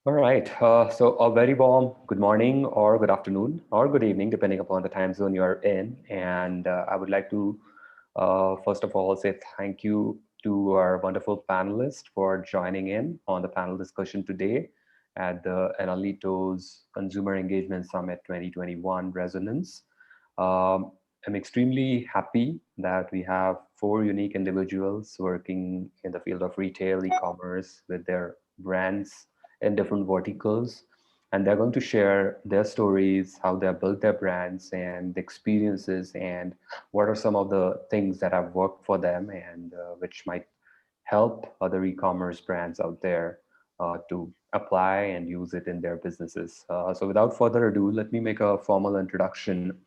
All right. So a very warm good morning or good afternoon or good evening, depending upon the time zone you're in. And I would like to, first of all, say thank you to our wonderful panelists for joining in on the panel discussion today at the Analito's Consumer Engagement Summit 2021 Resonance. I'm extremely happy that we have four unique individuals working in the field of retail, e-commerce with their brands in different verticals. And they're going to share their stories, how they have built their brands and the experiences, and what are some of the things that have worked for them and which might help other e-commerce brands out there to apply and use it in their businesses. So without further ado, let me make a formal introduction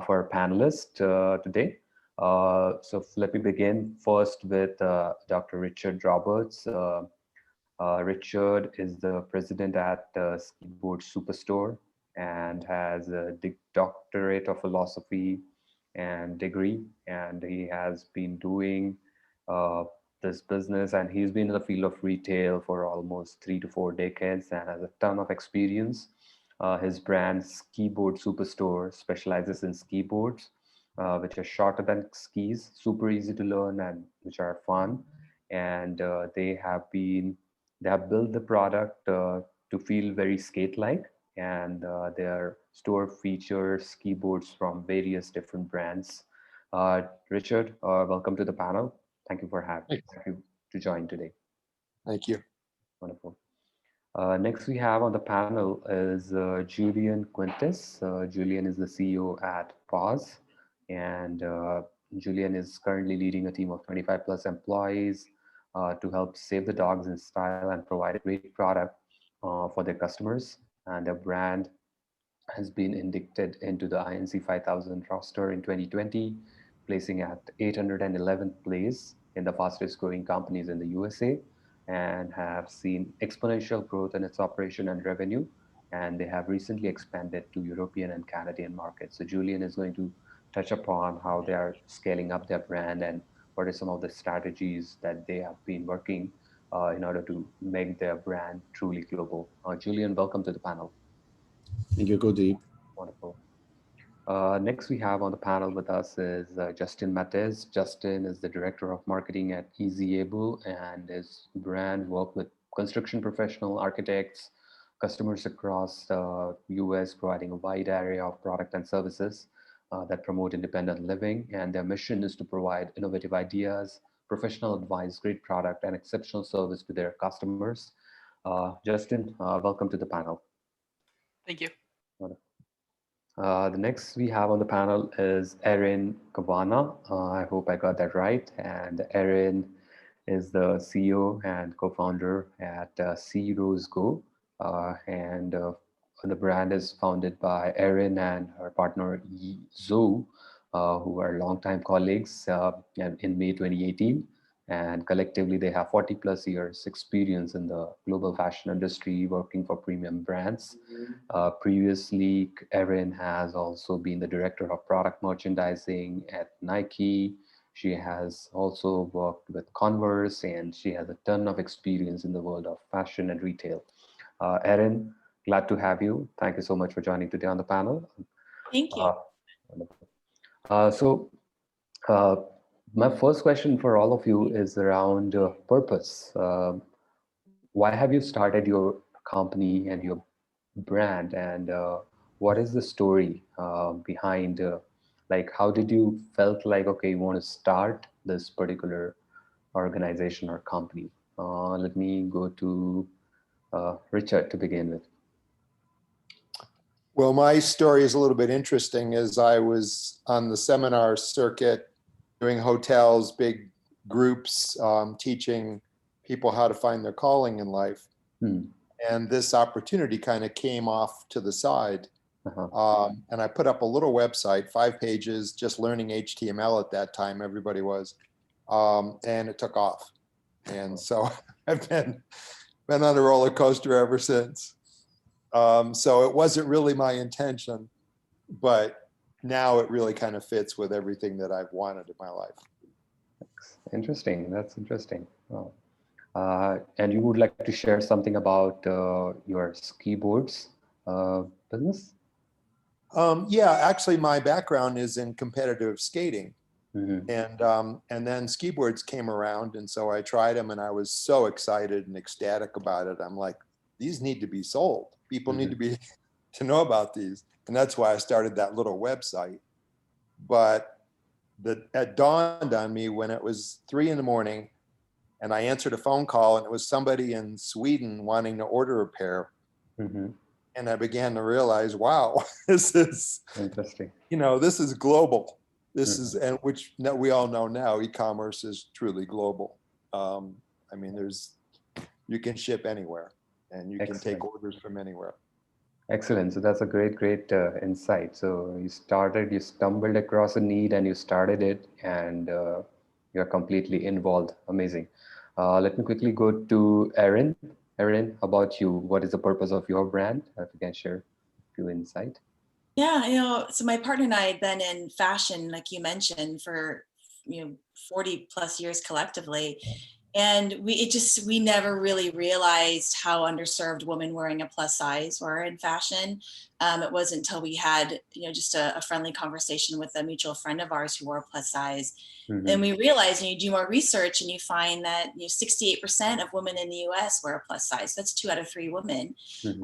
for our panelists today. So let me begin first with Dr. Richard Roberts. Richard is the president at Skateboard Superstore and has a doctorate of philosophy and degree, and he has been doing uh, this business, and he's been in the field of retail for almost 3 to 4 decades and has a ton of experience. His brand Skiboard Superstore specializes in ski boards, which are shorter than skis, super easy to learn, and which are fun. And they have built the product to feel very skate-like, and their store features keyboards from various different brands. Richard, welcome to the panel. Thanks. Thank you to join today. Thank you. Wonderful. Next we have on the panel is Julian Quintus. Julian is the CEO at Pause, and Julian is currently leading a team of 25 plus employees to help save the dogs in style and provide a great product for their customers. And their brand has been inducted into the INC 5000 roster in 2020, placing at 811th place in the fastest growing companies in the USA, and have seen exponential growth in its operation and revenue. And they have recently expanded to European and Canadian markets. So Julian is going to touch upon how they are scaling up their brand and what are some of the strategies that they have been working in order to make their brand truly global. Julian, welcome to the panel. Thank you, Godeep. Wonderful. Next, we have on the panel with us is Justin Matez. Justin is the director of marketing at EasyAble, and his brand work with construction professional architects, customers across the US, providing a wide area of product and services that promote independent living. And their mission is to provide innovative ideas, professional advice, great product, and exceptional service to their customers. Justin, welcome to the panel. Thank you. The next we have on the panel is Erin Kavana. I hope I got that right. And Erin is the CEO and co-founder at C Rose Go. And the brand is founded by Erin and her partner Zoe, who are longtime colleagues in May 2018. And collectively, they have 40 plus years experience in the global fashion industry, working for premium brands. Previously, Erin has also been the director of product merchandising at Nike. She has also worked with Converse, and she has a ton of experience in the world of fashion and retail. Erin, glad to have you. Thank you so much for joining today on the panel. Thank you. Uh, so, uh, my first question for all of you is around purpose. Why have you started your company and your brand, and what is the story behind like how did you felt like okay you want to start this particular organization or company? Let me go to Richard to begin with. Well, my story is a little bit interesting as I was on the seminar circuit doing hotels, big groups, teaching people how to find their calling in life. And this opportunity kind of came off to the side. And I put up a little website, 5 pages, just learning HTML at that time, everybody was. And it took off. And so I've been on a roller coaster ever since. So it wasn't really my intention, but now it really kind of fits with everything that I've wanted in my life. Interesting. That's interesting. Wow. And you would like to share something about your ski boards business? Yeah, actually, my background is in competitive skating, Hmm. and then ski boards came around, and so I tried them, and I was so excited and ecstatic about it. I'm like, these need to be sold. People need to Hmm. be to know about these, and that's why I started that little website. But it dawned on me when it was 3 in the morning, and I answered a phone call, and it was somebody in Sweden wanting to order a pair, Hmm. and I began to realize, wow, this is Interesting. this is global. This is, Hmm. and which we all know now, e-commerce is truly global. Um, I mean, you can ship anywhere and you can take Excellent. orders from anywhere. Excellent. So that's a great insight. So you stumbled across a need and you started it, and you're completely involved. Amazing. Let me quickly go to Erin. Erin, about you, what is the purpose of your brand? If you can share a few insight. Yeah, so my partner and I had been in fashion, like you mentioned, for 40 plus years collectively. And we never really realized how underserved women wearing a plus size were in fashion. It wasn't until we had, just a friendly conversation with a mutual friend of ours who wore a plus size. And Hmm. we realized, you do more research and you find that 68% of women in the US wear a plus size. That's 2 out of 3 women. Hmm.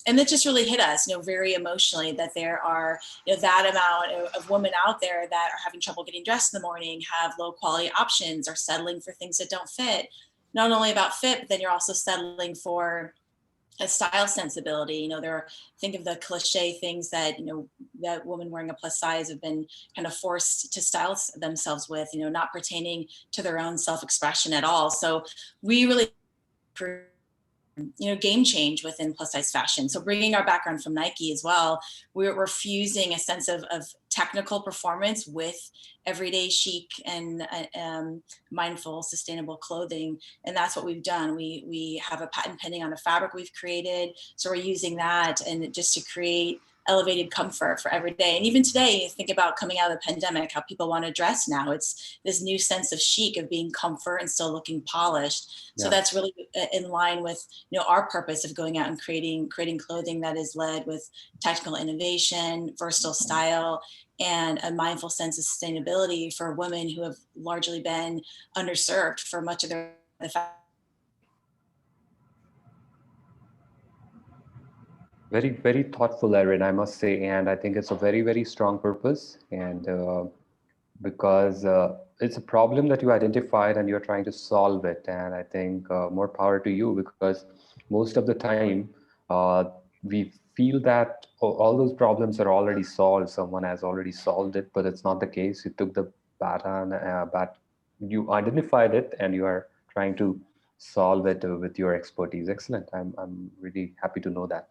And that just really hit us, very emotionally, that there are, that amount of women out there that are having trouble getting dressed in the morning, have low quality options, are settling for things that don't fit. Not only about fit, but then you're also settling for a style sensibility. Think of the cliche things that, that women wearing a plus size have been kind of forced to style themselves with, not pertaining to their own self-expression at all. So we really, game change within plus size fashion. So bringing our background from Nike as well, we're fusing a sense of technical performance with everyday chic and mindful, sustainable clothing. And that's what we've done. We have a patent pending on a fabric we've created. So we're using that and just to create elevated comfort for every day. And even today, you think about coming out of the pandemic, how people want to dress now. It's this new sense of chic, of being comfort and still looking polished. So Yeah. that's really in line with our purpose of going out and creating clothing that is led with technical innovation, versatile style, and a mindful sense of sustainability for women who have largely been underserved for much of their Very thoughtful, Erin, I must say, and I think it's a very strong purpose, and because it's a problem that you identified and you're trying to solve it. And I think more power to you, because most of the time we feel that all those problems are already solved. Someone has already solved it, but it's not the case. You took the baton, you identified it, and you are trying to solve it with your expertise. Excellent. I'm really happy to know that.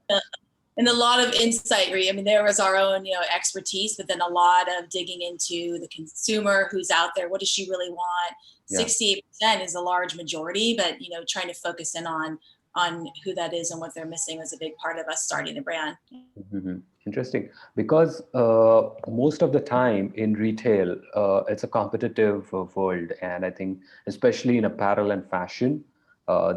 and a lot of insight. I mean, there was our own, expertise, but then a lot of digging into the consumer who's out there. What does she really want? Yeah. 68% is a large majority, but trying to focus in on who that is and what they're missing was a big part of us starting the brand. Mhm. Interesting. Because most of the time in retail, it's a competitive world. And I think, especially in apparel and fashion,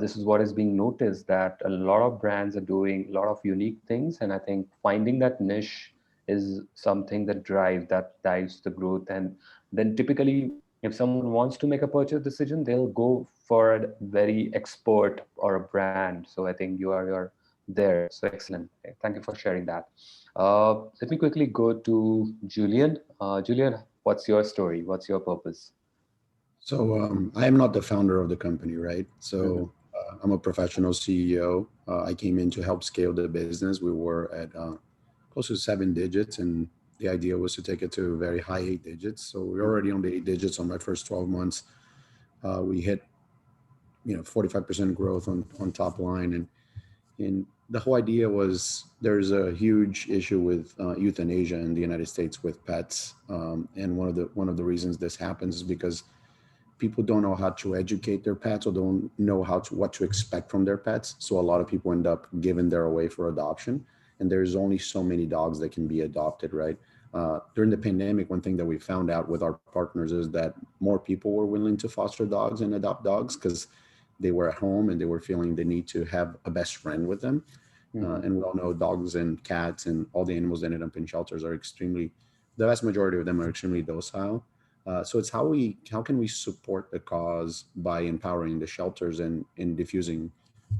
this is what is being noticed, that a lot of brands are doing a lot of unique things. And I think finding that niche is something that drives the growth. And then typically, if someone wants to make a purchase decision, they'll go for a very expert or a brand. So I think you're there. So excellent. Thank you for sharing that. Let me quickly go to Julian. Julian, what's your story? What's your purpose? So I am not the founder of the company, right? Mhm. So I'm a professional CEO. I came in to help scale the business. We were at close to 7 digits, and the idea was to take it to very high 8 digits. So we're already on the 8 digits on my first 12 months. We hit 45% growth on top line, and the whole idea was there's a huge issue with euthanasia in the United States with pets, and one of the reasons this happens is because people don't know how to educate their pets or don't know what to expect from their pets. So a lot of people end up giving their away for adoption, and there's only so many dogs that can be adopted, right? During the pandemic, one thing that we found out with our partners is that more people were willing to foster dogs and adopt dogs because they were at home and they were feeling the need to have a best friend with them. And we all know dogs and cats and all the animals that ended up in shelters are the vast majority of them are extremely docile. So it's how can we support the cause by empowering the shelters and diffusing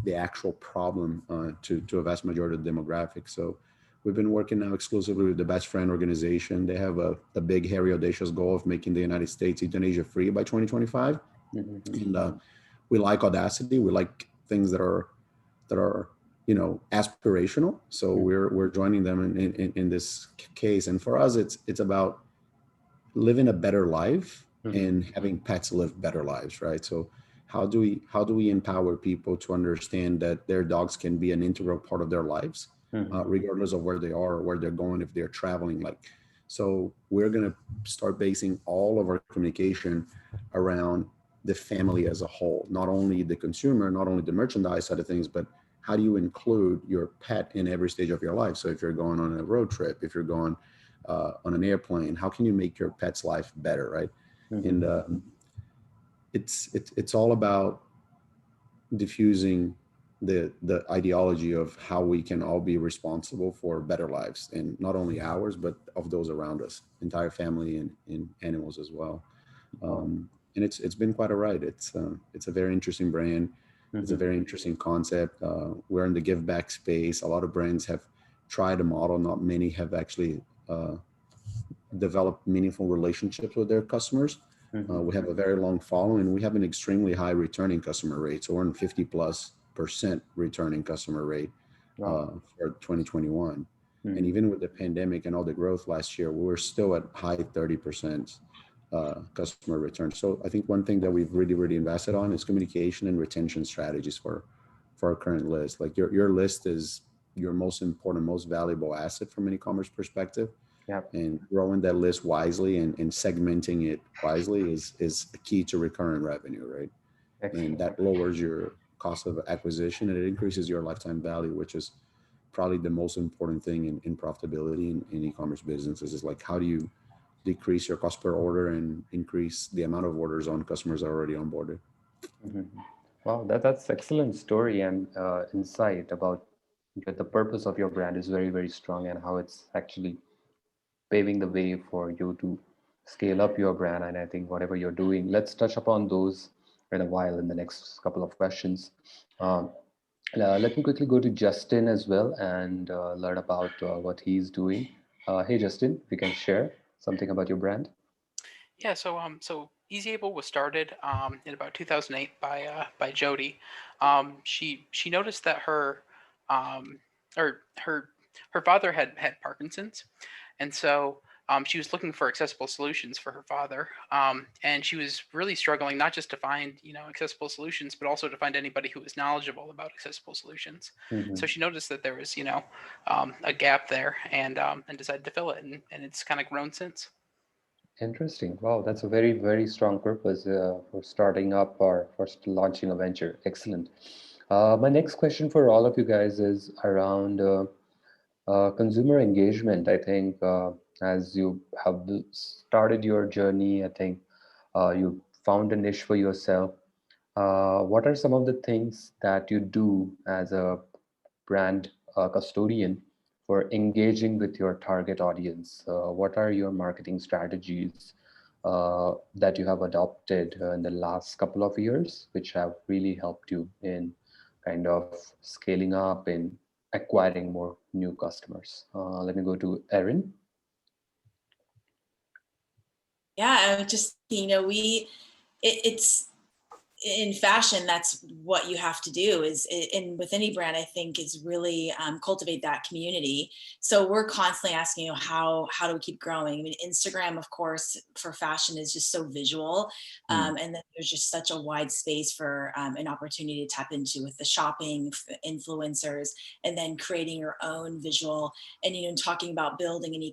the actual problem to a vast majority of the demographic. So we've been working now exclusively with the Best Friend organization. They have a big, hairy, audacious goal of making the United States euthanasia free by 2025. And we like audacity. We like things that are aspirational. So we're joining them in this case. And for us, it's about living a better life and having pets live better lives, right? So how do we empower people to understand that their dogs can be an integral part of their lives, regardless of where they are or where they're going, if they're traveling? So we're going to start basing all of our communication around the family as a whole, not only the consumer, not only the merchandise side of things, but how do you include your pet in every stage of your life? So if you're going on a road trip, if you're going on an airplane, how can you make your pet's life better, right? And it's all about diffusing the ideology of how we can all be responsible for better lives, and not only ours, but of those around us, entire family and animals as well. And it's been quite a ride. It's a very interesting brand. It's a very interesting concept. We're in the give back space. A lot of brands have tried a model. Not many have actually developed meaningful relationships with their customers. We have a very long following. We have an extremely high returning customer rate. So we're in 50+% returning customer rate for 2021. And even with the pandemic and all the growth last year, we were still at high 30% customer return. So I think one thing that we've really invested on is communication and retention strategies for our current list. Like your list is your most important, most valuable asset from an e-commerce perspective. And growing that list wisely and segmenting it wisely is a key to recurring revenue, right? And that lowers your cost of acquisition and it increases your lifetime value, which is probably the most important thing in profitability in e-commerce businesses. Is like, how do you decrease your cost per order and increase the amount of orders on customers that are already onboarded? Wow, that's excellent story and insight about the purpose of your brand is very strong, and how it's actually paving the way for you to scale up your brand. And I think whatever you're doing, let's touch upon those in a while in the next couple of questions. Let me quickly go to Justin as well and learn about what he's doing. Hey, Justin, if you can share something about your brand. Yeah, so EasyAble was started in about 2008 by Jody. She noticed that um, her father had Parkinson's, and so she was looking for accessible solutions for her father, and she was really struggling not just to find accessible solutions, but also to find anybody who was knowledgeable about accessible solutions. So she noticed that there was a gap there, and decided to fill it, and it's kind of grown since. Interesting. Wow, that's a very strong purpose for starting up or for launching a venture. Excellent. My next question for all of you guys is around consumer engagement. I think as you have started your journey, I think you found a niche for yourself. What are some of the things that you do as a brand custodian for engaging with your target audience? What are your marketing strategies that you have adopted in the last couple of years, which have really helped you in kind of scaling up and acquiring more new customers? Let me go to Erin. Yeah, I just, it's in fashion, that's what you have to do is in with any brand, I think, is really cultivate that community. So we're constantly asking, how do we keep growing? I mean, Instagram, of course, for fashion is just so visual. And then there's just such a wide space for an opportunity to tap into with the shopping influencers, and then creating your own visual, and talking about building an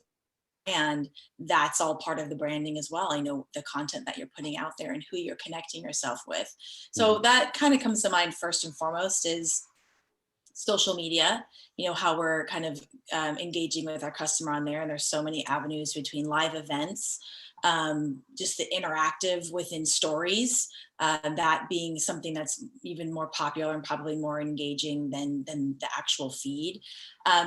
and that's all part of the branding as well. I know the content that you're putting out there and who you're connecting yourself with. So that kind of comes to mind first and foremost is social media, how we're kind of engaging with our customer on there. And there's so many avenues between live events, just the interactive within stories, that being something that's even more popular and probably more engaging than the actual feed.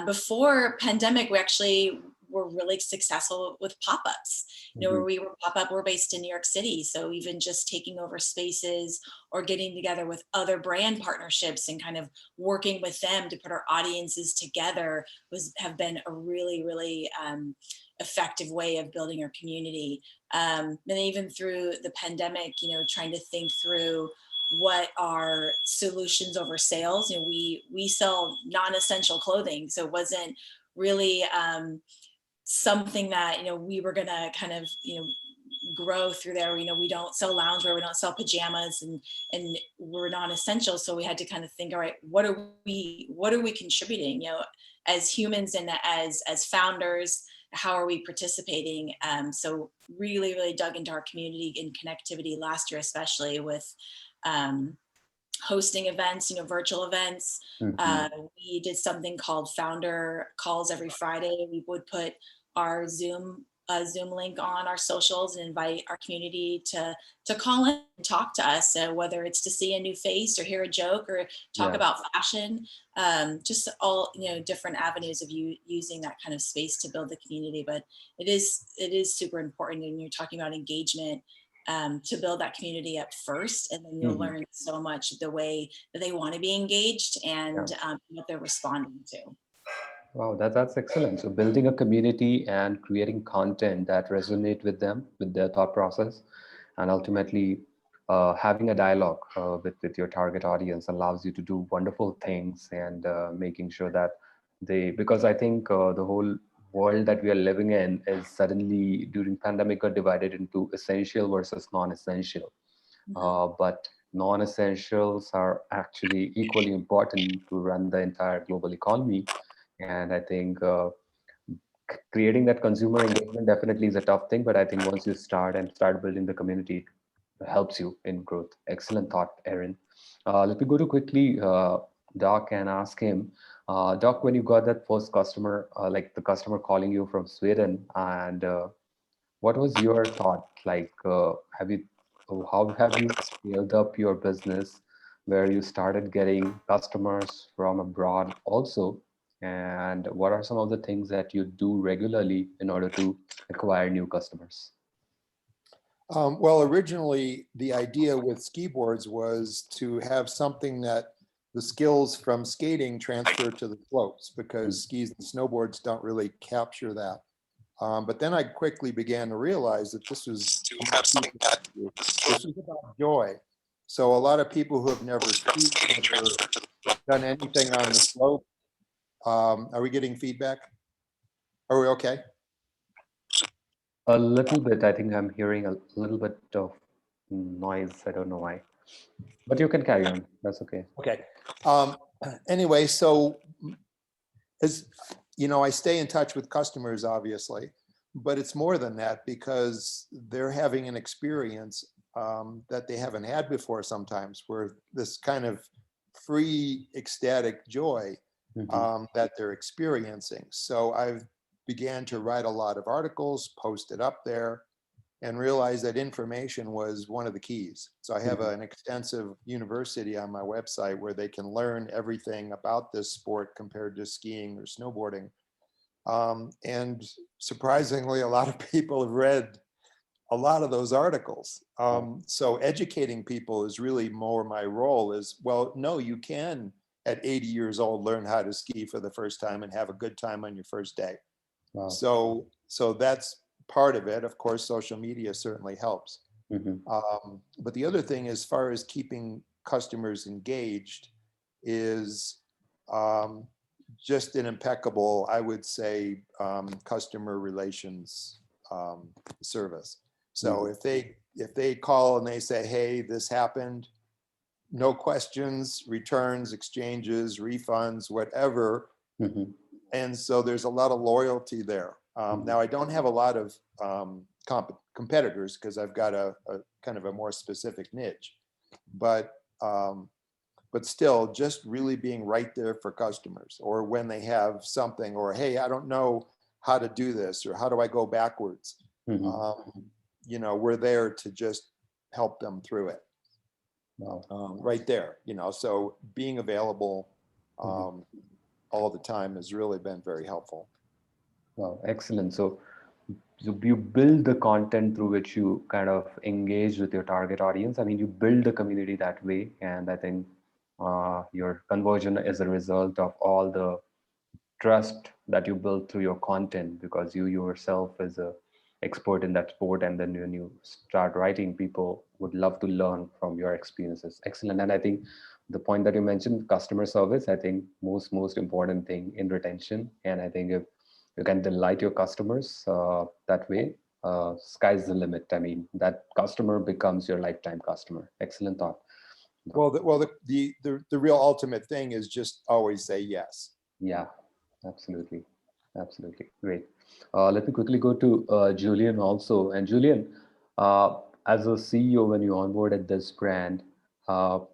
Before pandemic, we actually were really successful with pop-ups. You know, where we were pop-up, we're based in New York City. So even just taking over spaces or getting together with other brand partnerships and kind of working with them to put our audiences together have been a really, really effective way of building our community. And even through the pandemic, you know, trying to think through what are solutions over sales. You know, we sell non-essential clothing, so it wasn't really something that, you know, we were gonna kind of, you know, grow through there. You know, we don't sell loungewear, we don't sell pajamas, and we're non-essential. So we had to kind of think, all right, what are we contributing, you know, as humans and as founders, how are we participating? So really, really dug into our community and connectivity last year, especially with hosting events, you know, virtual events. We did something called founder calls every Friday. We would put our Zoom link on our socials and invite our community to call in and talk to us, whether it's to see a new face or hear a joke or talk about fashion, just all, you know, different avenues of using that kind of space to build the community. But it is super important, and you're talking about engagement, to build that community up first, and then you'll learn so much the way that they want to be engaged and what they're responding to. Wow, that's excellent. So building a community and creating content that resonate with them, with their thought process, and ultimately having a dialogue with your target audience allows you to do wonderful things, and making sure that because I think the whole world that we are living in is suddenly during pandemic got divided into essential versus non-essential. But non-essentials are actually equally important to run the entire global economy. And I think creating that consumer engagement definitely is a tough thing, but I think once you start building the community, it helps you in growth. Excellent thought, Erin. Let me go to quickly Doc and ask him, Doc, when you got that first customer, like the customer calling you from Sweden, and what was your thought? Like, how have you scaled up your business where you started getting customers from abroad also? And what are some of the things that you do regularly in order to acquire new customers? Well, originally the idea with ski boards was to have something that the skills from skating transfer to the slopes, because skis and snowboards don't really capture that. But then I quickly began to realize that this was about joy. So a lot of people who have never skied, never done anything on the slope. Are we getting feedback? Are we okay? A little bit. I think I'm hearing a little bit of noise. I don't know why, but you can carry on. That's okay. Okay. Anyway, so as you know, I stay in touch with customers, obviously, but it's more than that, because they're having an experience that they haven't had before sometimes, where this kind of free, ecstatic joy that they're experiencing. So I've began to write a lot of articles, post it up there, and realized that information was one of the keys. So I have an extensive university on my website where they can learn everything about this sport compared to skiing or snowboarding. And surprisingly, a lot of people have read a lot of those articles. So educating people is really more my role. Is, well, no, you can at 80 years old learn how to ski for the first time and have a good time on your first day. Wow. So that's part of it. Of course, social media certainly helps. But the other thing, as far as keeping customers engaged, is just an impeccable, I would say, customer relations service. So if they call and they say, hey, this happened, no questions, returns, exchanges, refunds, whatever. And so there's a lot of loyalty there. Now, I don't have a lot of competitors, because I've got a kind of a more specific niche, but still, just really being right there for customers, or when they have something, or hey, I don't know how to do this, or how do I go backwards. we're there to just help them through it. Wow. Right there, so being available all the time has really been very helpful. Wow, excellent. So you build the content through which you kind of engage with your target audience. I mean, you build the community that way, and I think your conversion is a result of all the trust that you build through your content, because you yourself is a expert in that sport, and then when you start writing, people would love to learn from your experiences. Excellent. And I think the point that you mentioned, customer service, I think most important thing in retention. And I think if you can delight your customers that way, sky's the limit. I mean, that customer becomes your lifetime customer. Excellent thought. Well, the real ultimate thing is just always say yes. Yeah, absolutely. Absolutely. Great. Let me quickly go to Julian also. And Julian, as a CEO, when you onboarded this brand,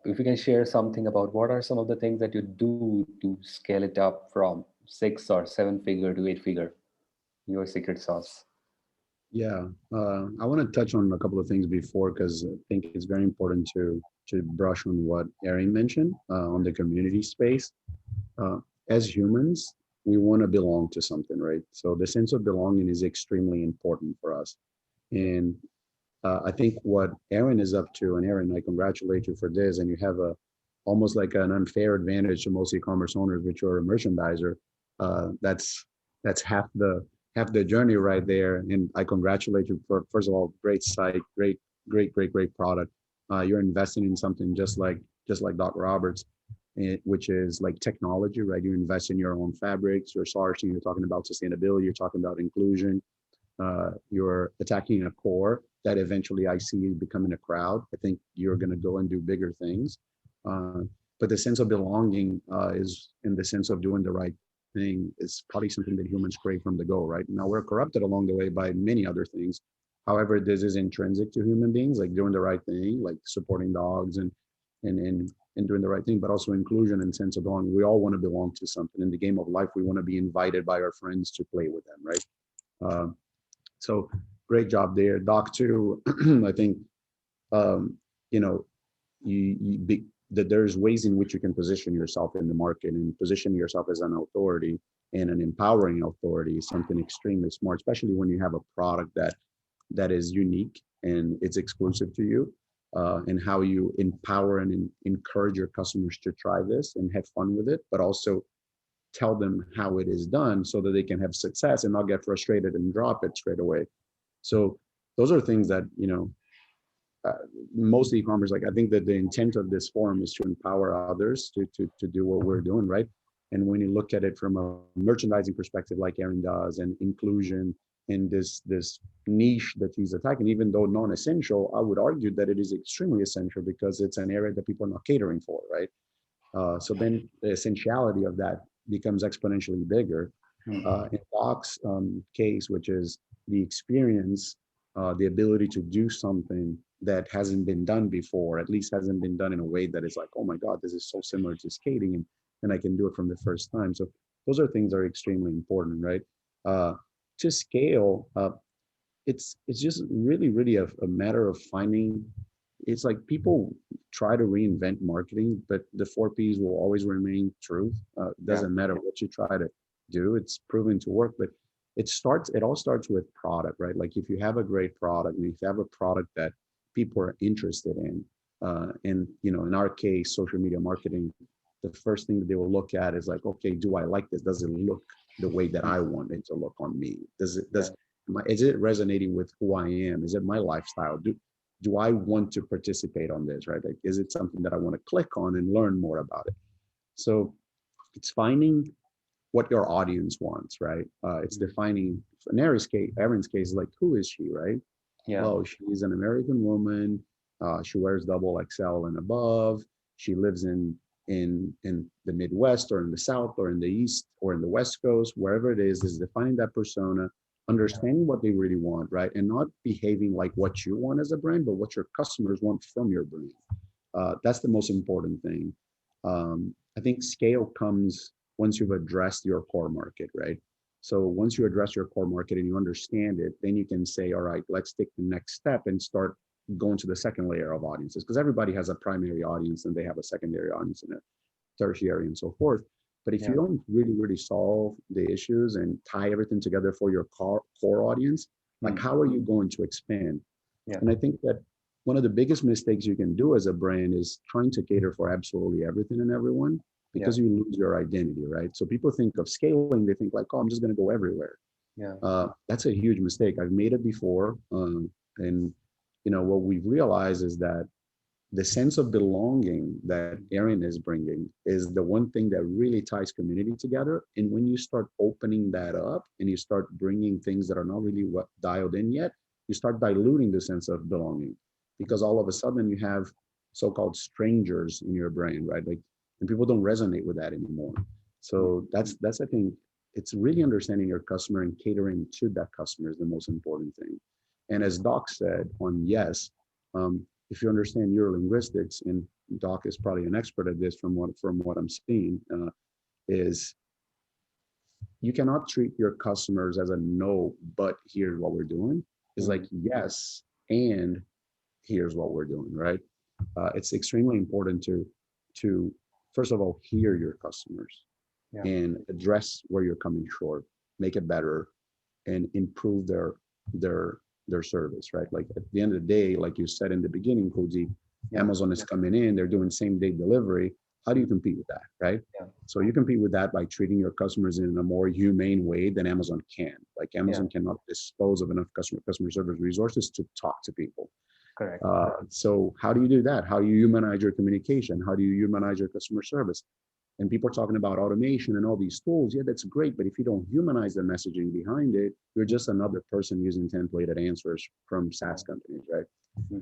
if you can share something about what are some of the things that you do to scale it up from 6 or 7 figure to 8 figure, your secret sauce. Yeah, I want to touch on a couple of things before because I think it's very important to brush on what Erin mentioned on the community space. Uh, as humans, we want to belong to something, right? So the sense of belonging is extremely important for us. And I think what Erin is up to, and Erin, I congratulate you for this, and you have a almost like an unfair advantage to most e-commerce owners, which you're a merchandiser. That's half the journey right there. And I congratulate you for, first of all, great site, great product. You're investing in something just like Doc Roberts, which is like technology, right? You invest in your own fabrics, your sourcing, you're talking about sustainability, you're talking about inclusion, you're attacking a core that eventually I see becoming a crowd. I think you're going to go and do bigger things. Uh, but the sense of belonging is in the sense of doing the right thing is probably something that humans crave from the go, right? Now we're corrupted along the way by many other things. However, this is intrinsic to human beings, like doing the right thing, like supporting dogs and doing the right thing, but also inclusion and sense of belonging. We all want to belong to something. In the game of life, we want to be invited by our friends to play with them, right? Uh, so great job there, Doc. Too, I think um, you know that there's ways in which you can position yourself in the market, and position yourself as an authority and an empowering authority is something extremely smart, especially when you have a product that is unique and it's exclusive to you. And how you empower and encourage your customers to try this and have fun with it, but also tell them how it is done so that they can have success and not get frustrated and drop it straight away. So those are things that, uh, most e-commerce, like I think that the intent of this forum is to empower others to do what we're doing, right? And when you look at it from a merchandising perspective, like Aaron does, and inclusion in this niche that he's attacking, even though non-essential, I would argue that it is extremely essential because it's an area that people are not catering for, right? So then the essentiality of that becomes exponentially bigger. In Doc's case, which is the experience, the ability to do something that hasn't been done before, at least hasn't been done in a way that is like, oh my God, this is so similar to skating, and I can do it from the first time. So those are things that are extremely important, right? To scale, it's just really a matter of finding. It's like people try to reinvent marketing, but the 4 Ps will always remain truth. Doesn't matter what you try to do, it's proven to work. But it all starts with product, right? Like if you have a great product, and if you have a product that people are interested in, and in our case, social media marketing, the first thing that they will look at is like, okay, do I like this? Does it look the way that I want it to look on me? Is it resonating with who I am? Is it my lifestyle? Do I want to participate on this, right? Like, is it something that I want to click on and learn more about it? So it's finding what your audience wants, right? It's defining, in Erin's case, like, who is she, right? Yeah. Well, she's an American woman. She wears double XL and above. She lives in the Midwest or in the South or in the East or in the West Coast, wherever it is defining that persona, understanding what they really want, right? And not behaving like what you want as a brand, but what your customers want from your brand. That's the most important thing. I think scale comes once you've addressed your core market, right? So once you address your core market and you understand it, then you can say, all right, let's take the next step and start going to the second layer of audiences, because everybody has a primary audience and they have a secondary audience and a tertiary and so forth. But if you Yeah. don't really solve the issues and tie everything together for your core audience, like how are you going to expand? Yeah. And I think that one of the biggest mistakes you can do as a brand is trying to cater for absolutely everything and everyone, Yeah. because you lose your identity, right? So people think of scaling, they think like, oh, I'm just going to go everywhere. Yeah. That's a huge mistake. I've made it before. And, what we've realized is that the sense of belonging that Erin is bringing is the one thing that really ties community together. And when you start opening that up and you start bringing things that are not really dialed in yet, you start diluting the sense of belonging, because all of a sudden you have so-called strangers in your brain, right? Like, and people don't resonate with that anymore. So that's I think it's really understanding your customer and catering to that customer is the most important thing. And as Doc said on Yes, if you understand neurolinguistics, and Doc is probably an expert at this from what I'm seeing, is you cannot treat your customers as a no, but here's what we're doing. It's like yes, and here's what we're doing, right? It's extremely important to first of all hear your customers Yeah. and address where you're coming short, make it better, and improve their their service, right? Like at the end of the day, like you said in the beginning, Koji, Yeah. Amazon is coming in, they're doing same day delivery. How do you compete with that, right? Yeah. So you compete with that by treating your customers in a more humane way than Amazon can. Like Amazon cannot dispose of enough customer service resources to talk to people. Correct. So how do you do that? How do you humanize your communication? How do you humanize your customer service? And people are talking about automation and all these tools. Yeah, that's great. But if you don't humanize the messaging behind it, you're just another person using templated answers from SaaS companies, right?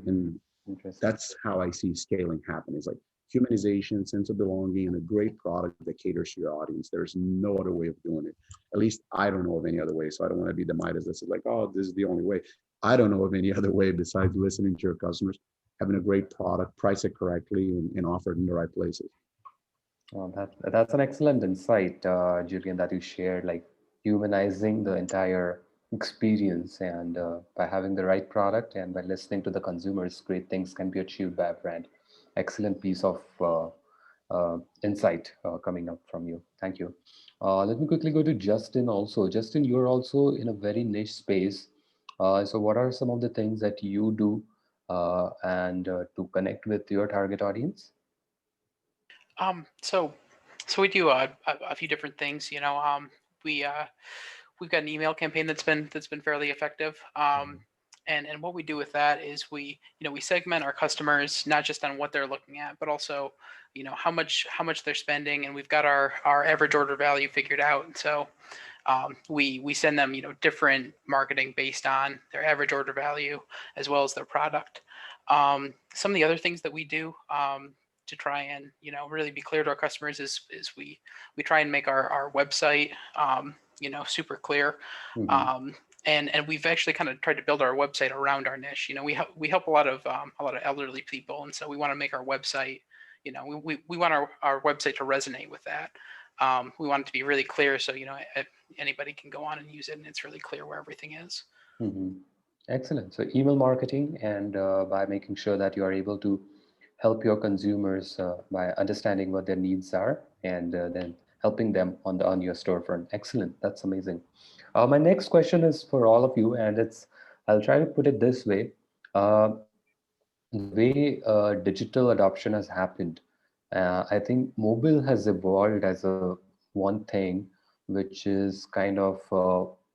And Interesting. that's how I see scaling happen. It's like humanization, sense of belonging, and a great product that caters to your audience. There's no other way of doing it. At least I don't know of any other way. So I don't want to be the Midas that's like, oh, this is the only way. I don't know of any other way besides listening to your customers, having a great product, price it correctly, and offer it in the right places. That's an excellent insight, Julian, that you shared, like humanizing the entire experience, and by having the right product and by listening to the consumers, great things can be achieved by a brand. Excellent piece of insight coming up from you. Thank you. Let me quickly go to Justin also. Justin, you're also in a very niche space. So what are some of the things that you do and to connect with your target audience? So we do a few different things. We we've got an email campaign that's been fairly effective. And what we do with that is we segment our customers not just on what they're looking at, but also how much they're spending, and we've got our average order value figured out. And so we send them different marketing based on their average order value as well as their product. Some of the other things that we do to try and really be clear to our customers is we try and make our website super clear. And we've actually kind of tried to build our website around our niche. We help a lot of elderly people, and so we want to make our website. We want our website to resonate with that. We want it to be really clear, so anybody can go on and use it, and it's really clear where everything is. Excellent. So email marketing, and by making sure that you are able to help your consumers by understanding what their needs are, and then helping them on your storefront. Excellent. That's amazing. My next question is for all of you, and I'll try to put it this way. The way digital adoption has happened, I think mobile has evolved as a one thing, which is kind of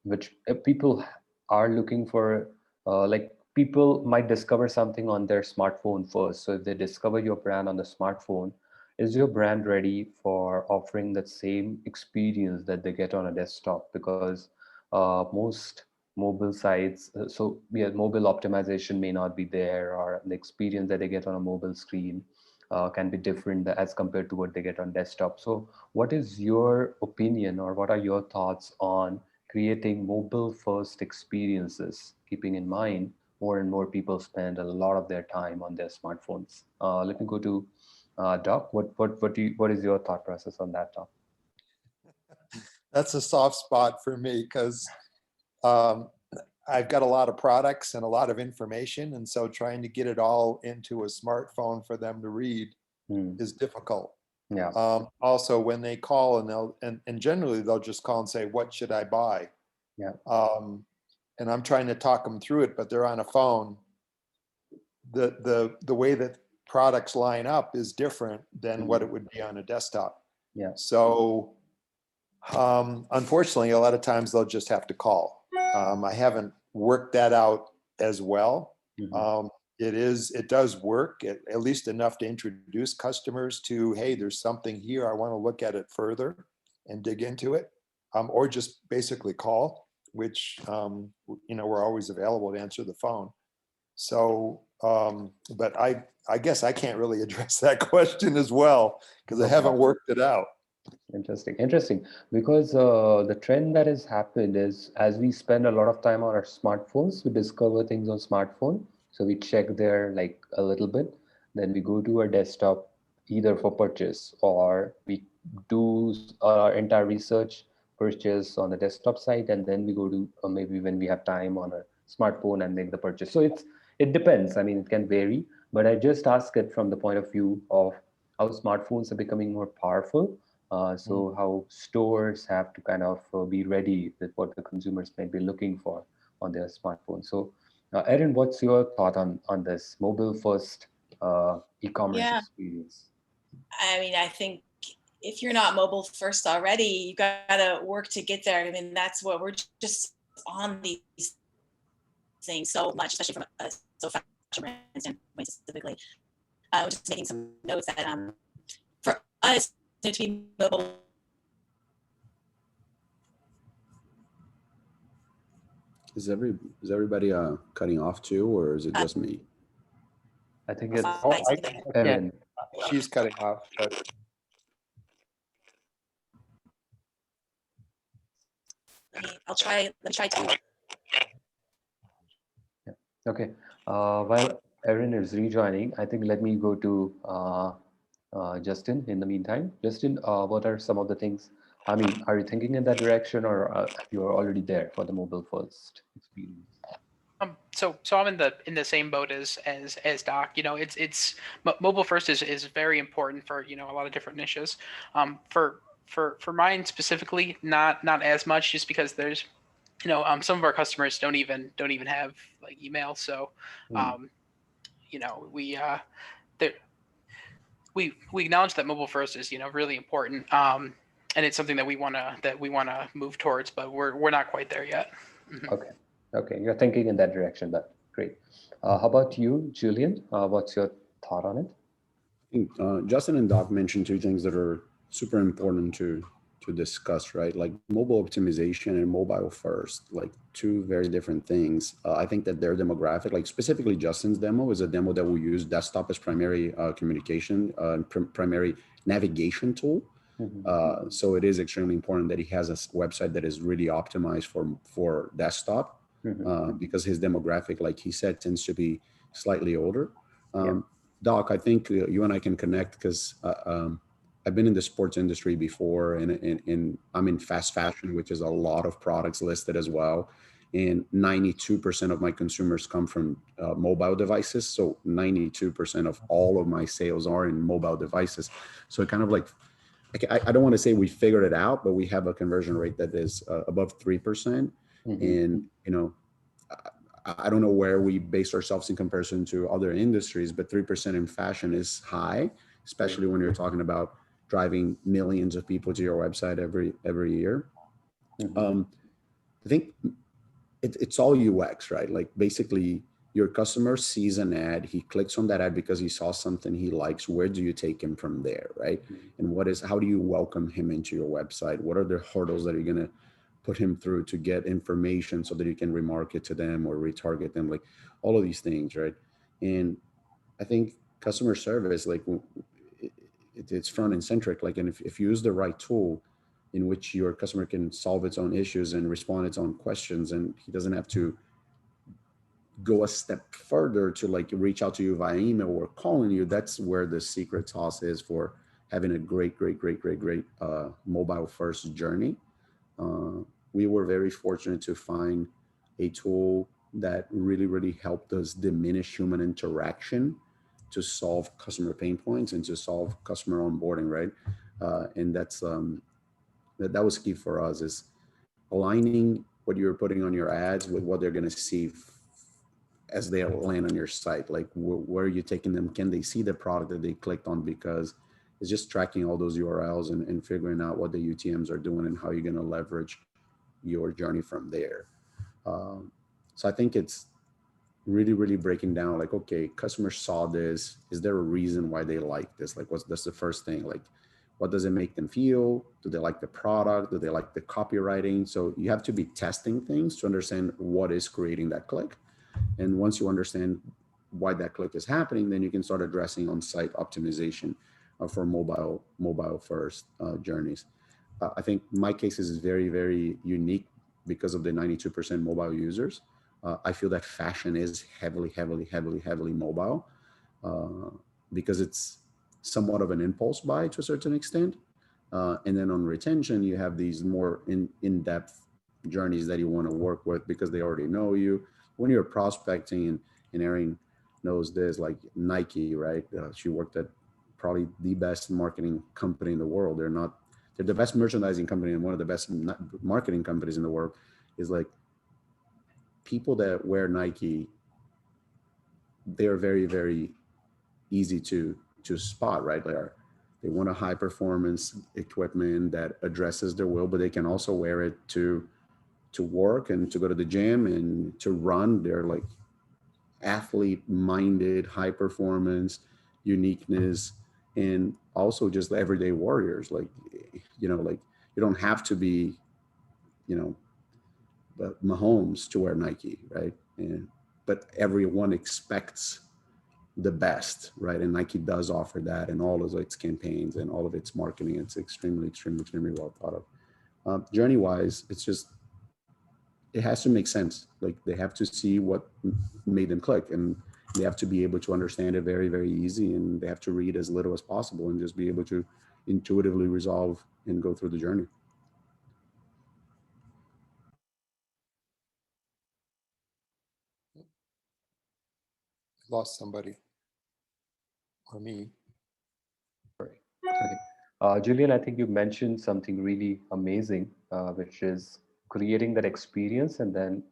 which people are looking for. Like people might discover something on their smartphone first. So if they discover your brand on the smartphone, is your brand ready for offering the same experience that they get on a desktop? Because most mobile sites, so yeah, mobile optimization may not be there, or the experience that they get on a mobile screen can be different as compared to what they get on desktop. So what is your opinion, or what are your thoughts on creating mobile first experiences, keeping in mind more and more people spend a lot of their time on their smartphones? Let me go to Doc. What is your thought process on that, Doc? That's a soft spot for me because I've got a lot of products and a lot of information. And so trying to get it all into a smartphone for them to read Hmm. is difficult. Yeah. Also, when they call and generally they'll just call and say, what should I buy? Yeah. And I'm trying to talk them through it, but they're on a phone. The way that products line up is different than what it would be on a desktop. Yeah. So unfortunately, a lot of times they'll just have to call. I haven't worked that out as well. Mhm. It does work at least enough to introduce customers to, hey, there's something here. I want to look at it further and dig into it, or just basically call, which we're always available to answer the phone. So, but I guess I can't really address that question as well because I No haven't problem. worked it out. Interesting. Because the trend that has happened is as we spend a lot of time on our smartphones, we discover things on smartphone. So we check there like a little bit, then we go to our desktop either for purchase or we do our entire research purchase on the desktop site, and then we go to maybe when we have time on a smartphone and make the purchase. So it depends. I mean, it can vary, but I just ask it from the point of view of how smartphones are becoming more powerful, so how stores have to kind of be ready with what the consumers might be looking for on their smartphone. So, Erin, what's your thought on this mobile first e-commerce Yeah, experience? I mean, I think if you're not mobile first already, you got to work to get there. I mean, that's what we're just on these things so much, especially from a so fashion brand standpoint specifically. We're just making some notes that for us to be mobile. Is everybody cutting off too, or is it just me? I think it's Oh, I can't. Erin. She's cutting off, but Let me try to. Yeah. Okay. While Erin is rejoining, I think let me go to Justin in the meantime. Justin, what are some of the things? I mean, are you thinking in that direction, or you're already there for the mobile first experience? So I'm in the same boat as Doc. You know, mobile first is very important for a lot of different niches. For mine specifically, not as much, just because there's some of our customers don't even have like email. So Hmm. um, we there we acknowledge that mobile first is really important. And it's something that we wanna move towards, but we're not quite there yet. Mhm. Okay. Okay. You're thinking in that direction. But great. How about you, Julian? What's your thought on it? I think Justin and Doc mentioned two things that are super important to discuss, right? Like mobile optimization and mobile first, like two very different things. I think that their demographic, like specifically Justin's demo, is a demo that will use desktop as primary communication, primary navigation tool. Mhm. So it is extremely important that he has a website that is really optimized for desktop, Mhm. because his demographic, like he said, tends to be slightly older. Yeah. Doc, I think you and I can connect because I've been in the sports industry before, and I'm in fast fashion, which is a lot of products listed as well. And 92% of my consumers come from mobile devices. So 92% of all of my sales are in mobile devices. So it kind of like, I don't want to say we figured it out, but we have a conversion rate that is above 3%. Mhm. And, I don't know where we base ourselves in comparison to other industries, but 3% in fashion is high, especially when you're talking about driving millions of people to your website every year. Mhm. Um, I think it's all UX, right? Like basically your customer sees an ad, he clicks on that ad because he saw something he likes. Where do you take him from there, right? And how do you welcome him into your website? What are the hurdles that you're going to put him through to get information so that you can remarket to them or retarget them, like all of these things, right? And I think customer service, like it's front and centric. Like, and if you use the right tool in which your customer can solve its own issues and respond its own questions, and he doesn't have to go a step further to like reach out to you via email or calling you, that's where the secret sauce is for having a great mobile first journey. we were very fortunate to find a tool that really helped us diminish human interaction to solve customer pain points and to solve customer onboarding, right? And that was key for us, is aligning what you're putting on your ads with what they're going to see as they land on your site. Like where are you taking them? Can they see the product that they clicked on? Because it's just tracking all those URLs and figuring out what the UTMs are doing and how you're going to leverage your journey from there. So I think it's really breaking down, like, okay, customers saw this. Is there a reason why they like this? Like, that's the first thing. Like, what does it make them feel? Do they like the product? Do they like the copywriting? So you have to be testing things to understand what is creating that click. And once you understand why that click is happening, then you can start addressing on-site optimization for mobile first journeys. I think my case is very unique because of the 92% mobile users. I feel that fashion is heavily mobile because it's somewhat of an impulse buy to a certain extent. And then on retention, you have these more in-depth journeys that you want to work with because they already know you. When you're prospecting, and Erin knows this, like Nike, right? She worked at probably the best marketing company in the world. They're the best merchandising company and one of the best marketing companies in the world. Is like, people that wear Nike, they're very easy to spot, right? They want a high performance equipment that addresses their will, but they can also wear it to work and to go to the gym and to run. They're like athlete minded, high performance, uniqueness, and also just everyday warriors. Like, like you don't have to be, Mahomes to wear Nike, right? But everyone expects the best, right? And Nike does offer that in all of its campaigns and all of its marketing. It's extremely well thought of. Journey wise, it has to make sense. Like, they have to see what made them click, and they have to be able to understand it very easy, and they have to read as little as possible and just be able to intuitively resolve and go through the journey. Lost somebody or me. Right. Okay. Julian, I think you mentioned something really amazing, which is creating that experience, and then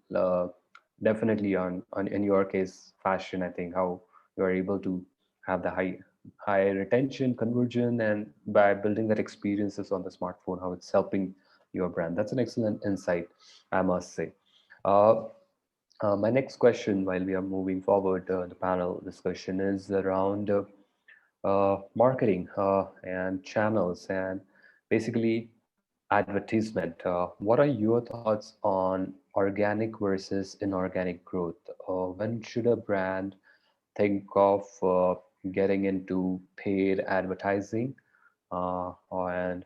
definitely on in your case, fashion. I think how you are able to have the high retention, conversion, and by building that experiences on the smartphone, how it's helping your brand. That's an excellent insight, I must say. Uh, my next question, while we are moving forward, the panel discussion is around marketing and channels and basically advertisement. What are your thoughts on organic versus inorganic growth? When should a brand think of getting into paid advertising? And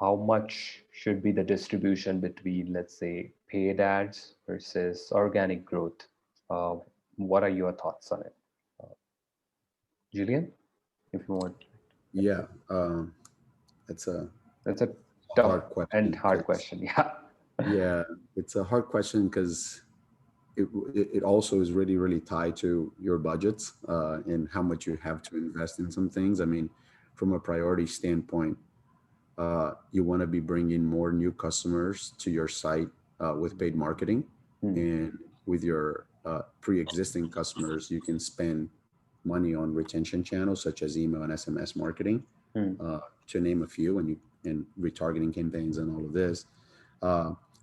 how much should be the distribution between, let's say, paid ads versus organic growth? Uh, what are your thoughts on it? Uh, Julian, if you want. Yeah, it's a That's a tough hard and question. hard question. Yeah. Yeah, it's a hard question because it also is really tied to your budgets and how much you have to invest in some things. I mean, from a priority standpoint, you want to be bringing more new customers to your site with paid marketing. And with your pre-existing customers, you can spend money on retention channels such as email and SMS marketing, to name a few, and retargeting campaigns and all of this.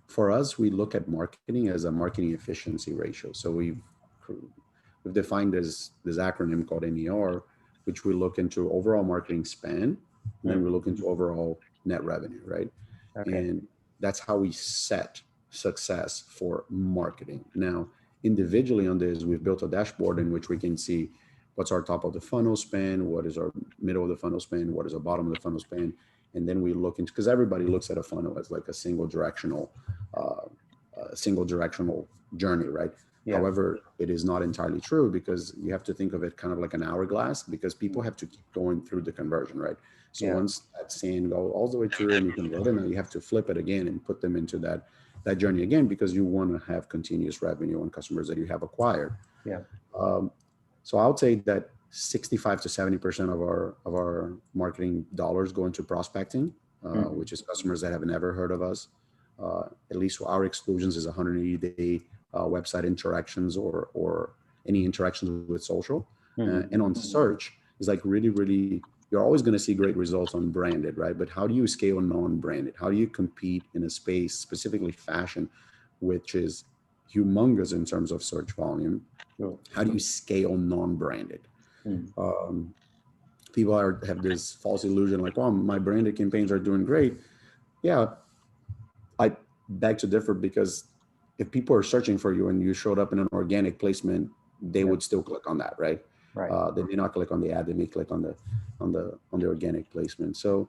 For us, we look at marketing as a marketing efficiency ratio. So we've defined this acronym called MER, which we look into overall marketing spend, and then we look into overall net revenue, right? Okay. And that's how we set success for marketing. Now, individually on this, we've built a dashboard in which we can see what's our top of the funnel spend, what is our middle of the funnel spend, what is our bottom of the funnel spend, and then we look into, because everybody looks at a funnel as like a single directional journey, right? Yeah. However, it is not entirely true because you have to think of it kind of like an hourglass because people have to keep going through the conversion, right? So Yeah. once that sand go all the way through and you convert it, now you have to flip it again and put them into that journey again because you want to have continuous revenue on customers that you have acquired. Yeah. So I would say that 65 to 70% of our marketing dollars go into prospecting, which is customers that have never heard of us. At least our exclusions is 180-day website interactions or any interactions with social. And on search is like really, you're always going to see great results on branded, right? But how do you scale non-branded? How do you compete in a space, specifically fashion, which is humongous in terms of search volume? Sure. How do you scale non-branded? Mm. People have this false illusion like, well, my branded campaigns are doing great. Yeah, I beg to differ because if people are searching for you and you showed up in an organic placement, they would still click on that, right? Right. They may not click on the ad; they may click on the organic placement. So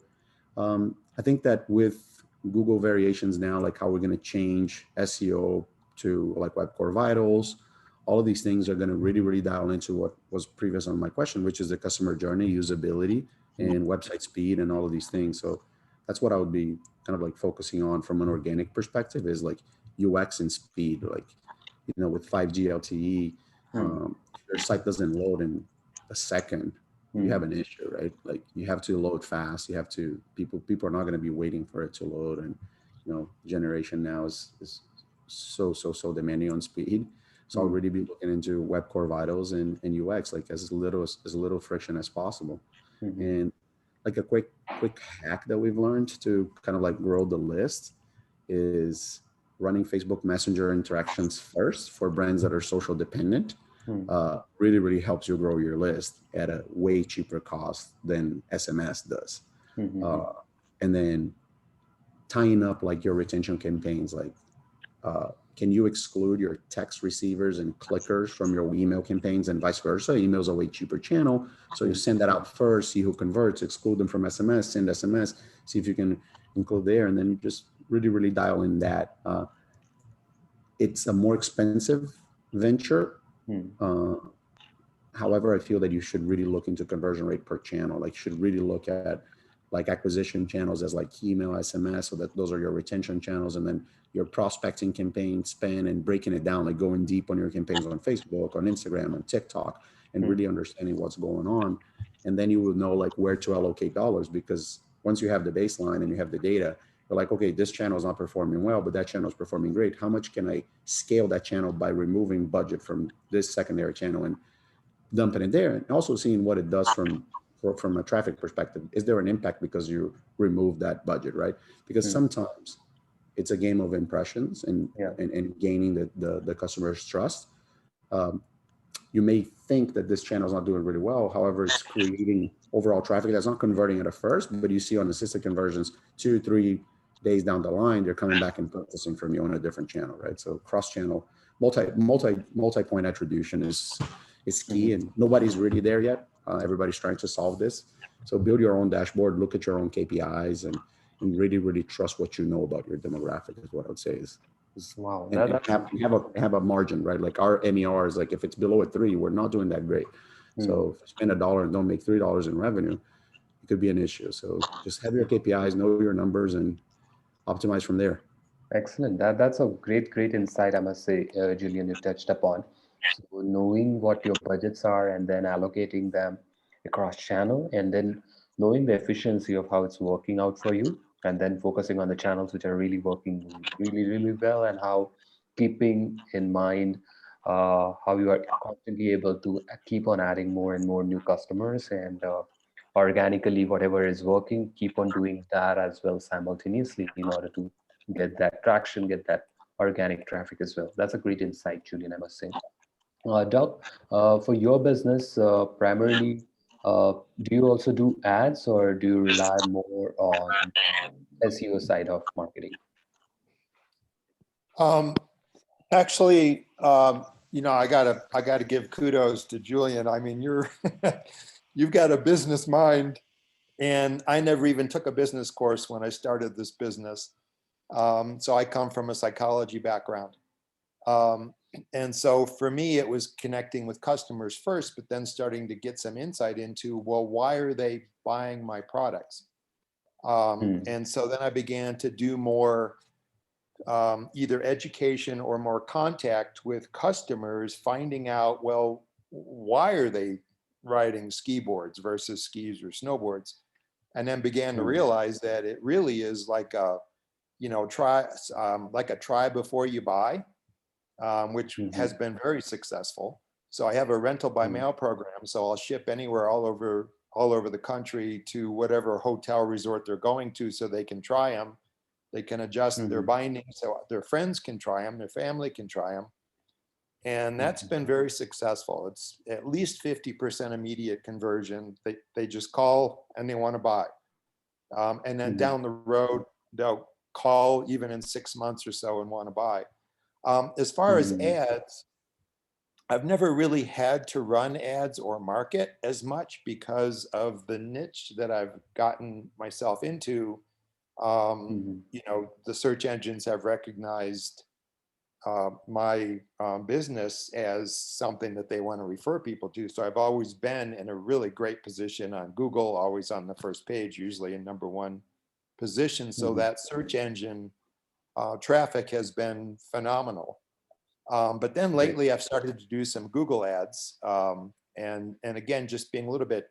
I think that with Google variations now, like how we're going to change SEO to like Web Core Vitals, all of these things are going to really dial into what was previous on my question, which is the customer journey, usability, and website speed, and all of these things. So that's what I would be kind of like focusing on from an organic perspective is like UX and speed. Like, with 5G LTE, if your site doesn't load in a second, you have an issue, right? Like you have to load fast. You have to people are not going to be waiting for it to load, and generation now is so demanding on speed. So I'll really be looking into Web Core Vitals and UX like as little friction as possible. And like a quick hack that we've learned to kind of like grow the list is running Facebook Messenger interactions first for brands that are social dependent. Really helps you grow your list at a way cheaper cost than SMS does. And then tying up like your retention campaigns, like can you exclude your text receivers and clickers from your email campaigns and vice versa? Email's a way cheaper channel. So you send that out first, see who converts, exclude them from SMS, send SMS, see if you can include there. And then you just really dial in that. It's a more expensive venture. However, I feel that you should really look into conversion rate per channel. Like you should really look at like acquisition channels as like email, SMS, so that those are your retention channels, and then your prospecting campaign spend and breaking it down, like going deep on your campaigns on Facebook, on Instagram, on TikTok, and really understanding what's going on. And then you will know like where to allocate dollars, because once you have the baseline and you have the data, you're like, okay, this channel is not performing well, but that channel is performing great. How much can I scale that channel by removing budget from this secondary channel and dumping it there? And also seeing what it does from a traffic perspective. Is there an impact because you remove that budget, right? Because sometimes it's a game of impressions and gaining the customer's trust. You may think that this channel is not doing really well. However, it's creating overall traffic that's not converting at first, but you see on assisted conversions 2-3 days down the line, they're coming back and purchasing from you on a different channel, right? So cross-channel, multi-point attribution is key, and nobody's really there yet. Everybody's trying to solve this. So build your own dashboard, look at your own KPIs, and really trust what you know about your demographic is what I would say is Wow. And have a margin, right? Like our MER is like, if it's below a 3, we're not doing that great. So if you spend $1 and don't make $3 in revenue, it could be an issue. So just have your KPIs, know your numbers, and optimize from there. Excellent. That's a great insight, I must say, Julian, you touched upon. So knowing what your budgets are and then allocating them across channel, and then knowing the efficiency of how it's working out for you, and then focusing on the channels which are really working really well, and how keeping in mind how you are constantly able to keep on adding more and more new customers, and organically whatever is working, keep on doing that as well simultaneously in order to get that traction, get that organic traffic as well. That's a great insight, Julian, I must say. Doug, for your business, primarily, do you also do ads, or do you rely more on SEO side of marketing? Actually, I gotta give kudos to Julian. I mean, you've got a business mind, and I never even took a business course when I started this business. So I come from a psychology background. And so for me, it was connecting with customers first, but then starting to get some insight into, well, why are they buying my products? And so then I began to do more either education or more contact with customers, finding out, well, why are they riding ski boards versus skis or snowboards? And then began to realize that it really is like a, like a try before you buy, which has been very successful. So I have a rental by mail program. So I'll ship anywhere all over the country to whatever hotel resort they're going to, so they can try them. They can adjust their binding so their friends can try them, their family can try them. And that's been very successful. It's at least 50% immediate conversion. They just call and they want to buy. And then down the road, they'll call even in 6 months or so and want to buy. As far as ads, I've never really had to run ads or market as much because of the niche that I've gotten myself into. The search engines have recognized my business as something that they want to refer people to. So I've always been in a really great position on Google, always on the first page, usually in #1 position. So that search engine traffic has been phenomenal. But then lately I've started to do some Google ads, and again, just being a little bit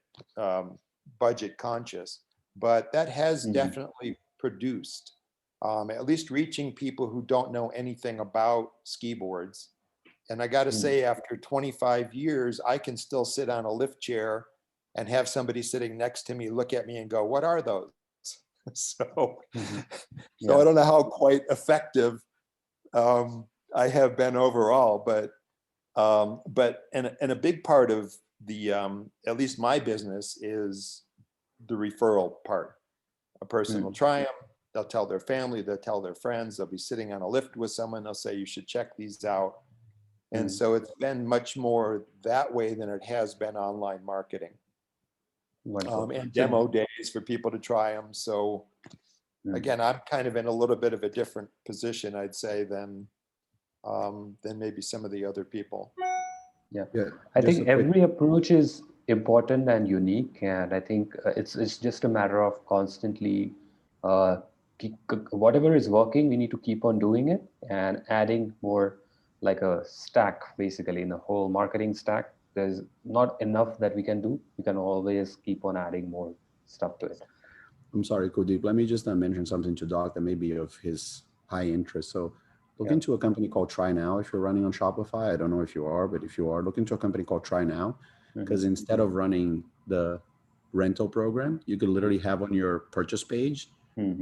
budget conscious, but that has definitely produced, at least reaching people who don't know anything about ski boards. And I got to say, after 25 years, I can still sit on a lift chair and have somebody sitting next to me look at me and go, "What are those?" So, so I don't know how quite effective I have been overall, but and a big part of the at least my business is the referral part. A person will try them, they'll tell their family, they'll tell their friends, they'll be sitting on a lift with someone, they'll say, "You should check these out." And so it's been much more that way than it has been online marketing. And demo days for people to try them. So again, I'm kind of in a little bit of a different position, I'd say, than maybe some of the other people. Yeah, Yeah, I just a think quick, every approach is important and unique, and I think it's just a matter of constantly whatever is working, we need to keep on doing it and adding more, like a stack, basically in the whole marketing stack. There's not enough that we can do. We can always keep on adding more stuff to it. I'm sorry, Kudeep. Let me just mention something to Doc that may be of his high interest. So look into a company called Try Now if you're running on Shopify. I don't know if you are, but if you are, look into a company called Try Now, because instead of running the rental program, you could literally have on your purchase page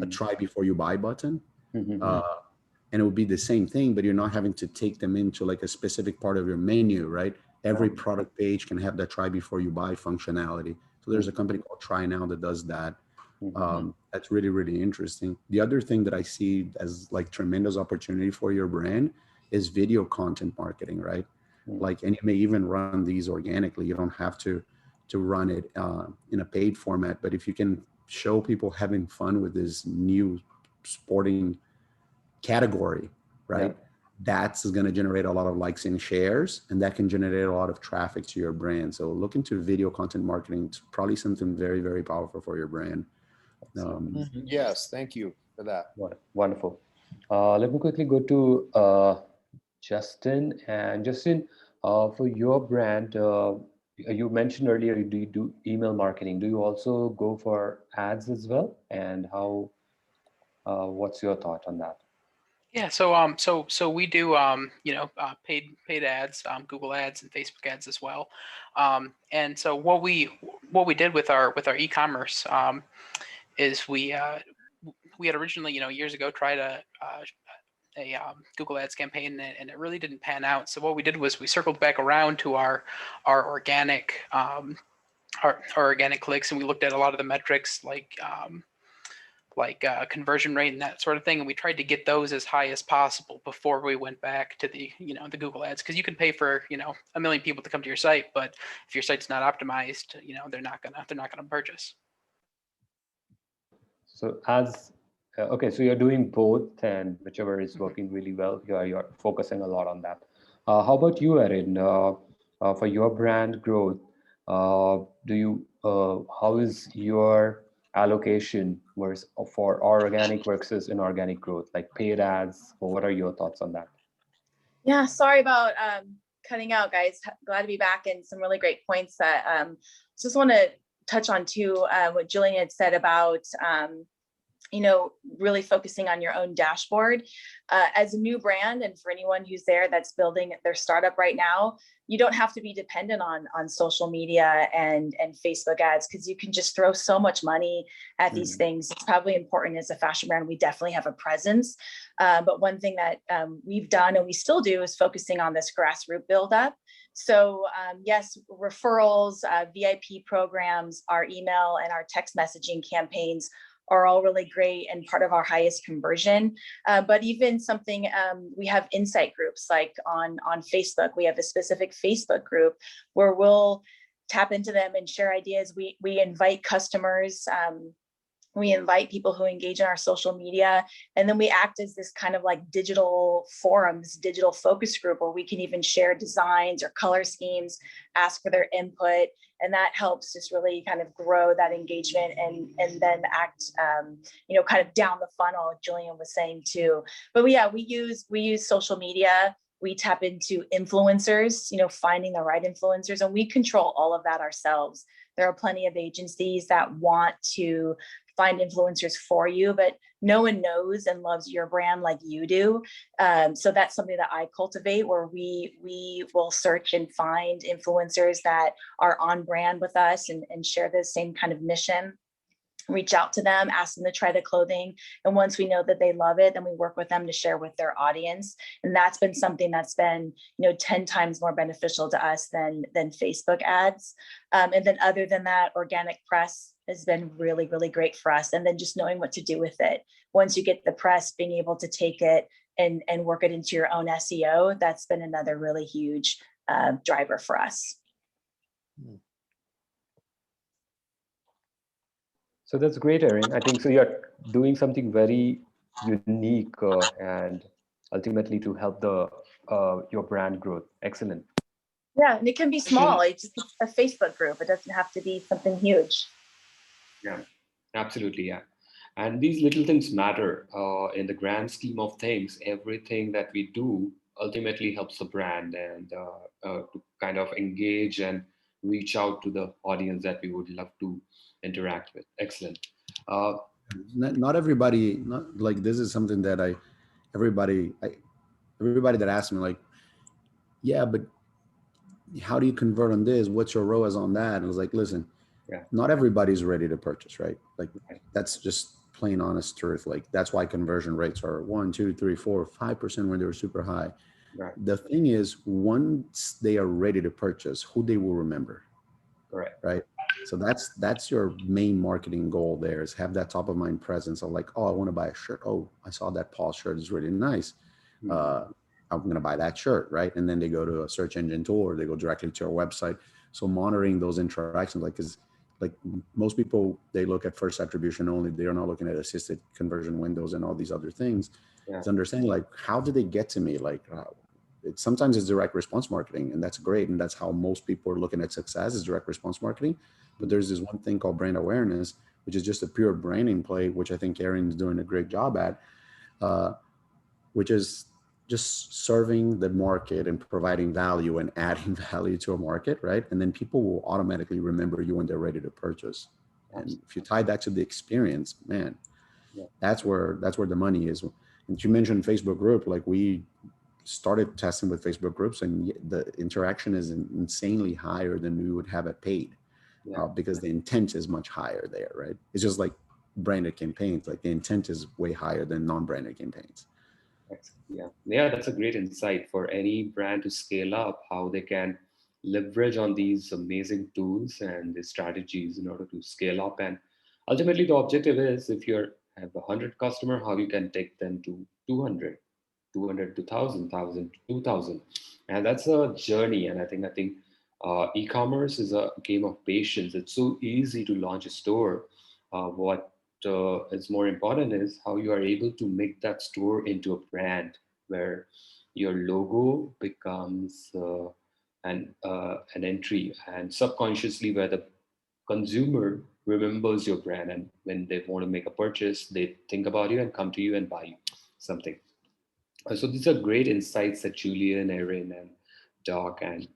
a try before you buy button. And it would be the same thing, but you're not having to take them into like a specific part of your menu, right? Every product page can have that try before you buy functionality. So there's a company called Try Now that does that. That's really, really interesting. The other thing that I see as like tremendous opportunity for your brand is video content marketing, right? Like, and you may even run these organically. You don't have to run it in a paid format, but if you can show people having fun with this new sporting category, right? That's going to generate a lot of likes and shares, and that can generate a lot of traffic to your brand. So look into video content marketing. It's probably something very, very powerful for your brand. Yes, thank you for that. Wonderful. Let me quickly go to Justin. And Justin, for your brand, you mentioned earlier you do email marketing. Do you also go for ads as well? And how? What's your thought on that? Yeah, so we do paid ads, Google ads and Facebook ads as well. And so what we did with our e-commerce is we had originally, years ago, tried a Google ads campaign, and it really didn't pan out. So what we did was we circled back around to our organic our organic clicks, and we looked at a lot of the metrics like conversion rate and that sort of thing, and we tried to get those as high as possible before we went back to the the Google ads, because you can pay for 1 million people to come to your site, but if your site's not optimized, they're not gonna purchase. So as okay, so you're doing both, and whichever is working really well, you're focusing a lot on that. How about you, Erin? For your brand growth, how is your allocation versus for organic versus inorganic growth, like paid ads? Or what are your thoughts on that? Yeah, sorry about cutting out, guys. Glad to be back, and some really great points that just want to touch on too. What Julian had said about really focusing on your own dashboard as a new brand. And for anyone who's there that's building their startup right now, you don't have to be dependent on social media and Facebook ads, because you can just throw so much money at these things. It's probably important as a fashion brand. We definitely have a presence. But one thing that we've done and we still do is focusing on this grassroots buildup. So yes, referrals, VIP programs, our email and our text messaging campaigns are all really great and part of our highest conversion. But even something, we have insight groups like on Facebook. We have a specific Facebook group where we'll tap into them and share ideas. We invite customers. We invite people who engage in our social media, and then we act as this kind of like digital forum, this digital focus group where we can even share designs or color schemes, ask for their input, and that helps just really kind of grow that engagement and then act, kind of down the funnel, like Julian was saying too. But yeah, we use social media. We tap into influencers, finding the right influencers, and we control all of that ourselves. There are plenty of agencies that want to find influencers for you, but no one knows and loves your brand like you do. So that's something that I cultivate, where we will search and find influencers that are on brand with us and share the same kind of mission. Reach out to them, ask them to try the clothing. And once we know that they love it, then we work with them to share with their audience. And that's been something that's been, 10 times more beneficial to us than Facebook ads. And then other than that, organic press has been really, really great for us. And then just knowing what to do with it. Once you get the press, being able to take it and work it into your own SEO, that's been another really huge driver for us. So that's great, Erin. I think so. You're doing something very unique and ultimately to help the your brand growth. Excellent. Yeah, and it can be small. It's just a Facebook group. It doesn't have to be something huge. Yeah, absolutely. Yeah. And these little things matter in the grand scheme of things. Everything that we do ultimately helps the brand and to kind of engage and reach out to the audience that we would love to interact with. Excellent. Uh, Not everybody, not like this is something that everybody, everybody that asks me like, yeah, but how do you convert on this? What's your ROAS on that? And I was like, listen, yeah. not everybody's ready to purchase, right? Like Right. that's just plain honest truth. Like that's why conversion rates are 1, 2, 3, 4, 5% when they were super high. Right. The thing is, once they are ready to purchase, who they will remember. Correct. Right. So that's your main marketing goal there, is have that top of mind presence of like, oh, I want to buy a shirt. Oh, I saw that Paul shirt is really nice. I'm going to buy that shirt. Right. And then they go to a search engine tool or they go directly to our website. So monitoring those interactions, like, cause like most people, they look at first attribution only. They're not looking at assisted conversion windows and all these other things. Yeah. It's understanding like, how did they get to me? Like, sometimes it's direct response marketing, and that's great. And that's how most people are looking at success, is direct response marketing. But there's this one thing called brand awareness, which is just a pure branding play, which I think Erin's doing a great job at, which is just serving the market and providing value and adding value to a market, right? And then people will automatically remember you when they're ready to purchase. And if you tie that to the experience, man, yeah. that's where the money is. And you mentioned Facebook group, like we started testing with Facebook groups, and the interaction is insanely higher than we would have at paid, because the intent is much higher there, right? It's just like branded campaigns, like the intent is way higher than non-branded campaigns. Yeah, that's a great insight for any brand to scale up, how they can leverage on these amazing tools and the strategies in order to scale up. And ultimately, the objective is, if you have 100 customer, how you can take them to 200, 200 to 1,000, 1,000 to 2,000. And that's a journey. And I think e-commerce is a game of patience. It's so easy to launch a store. What is more important is how you are able to make that store into a brand where your logo becomes an entry, and subconsciously where the consumer remembers your brand, and when they want to make a purchase, they think about you and come to you and buy you something. So these are great insights that Julian, Erin, and Doc and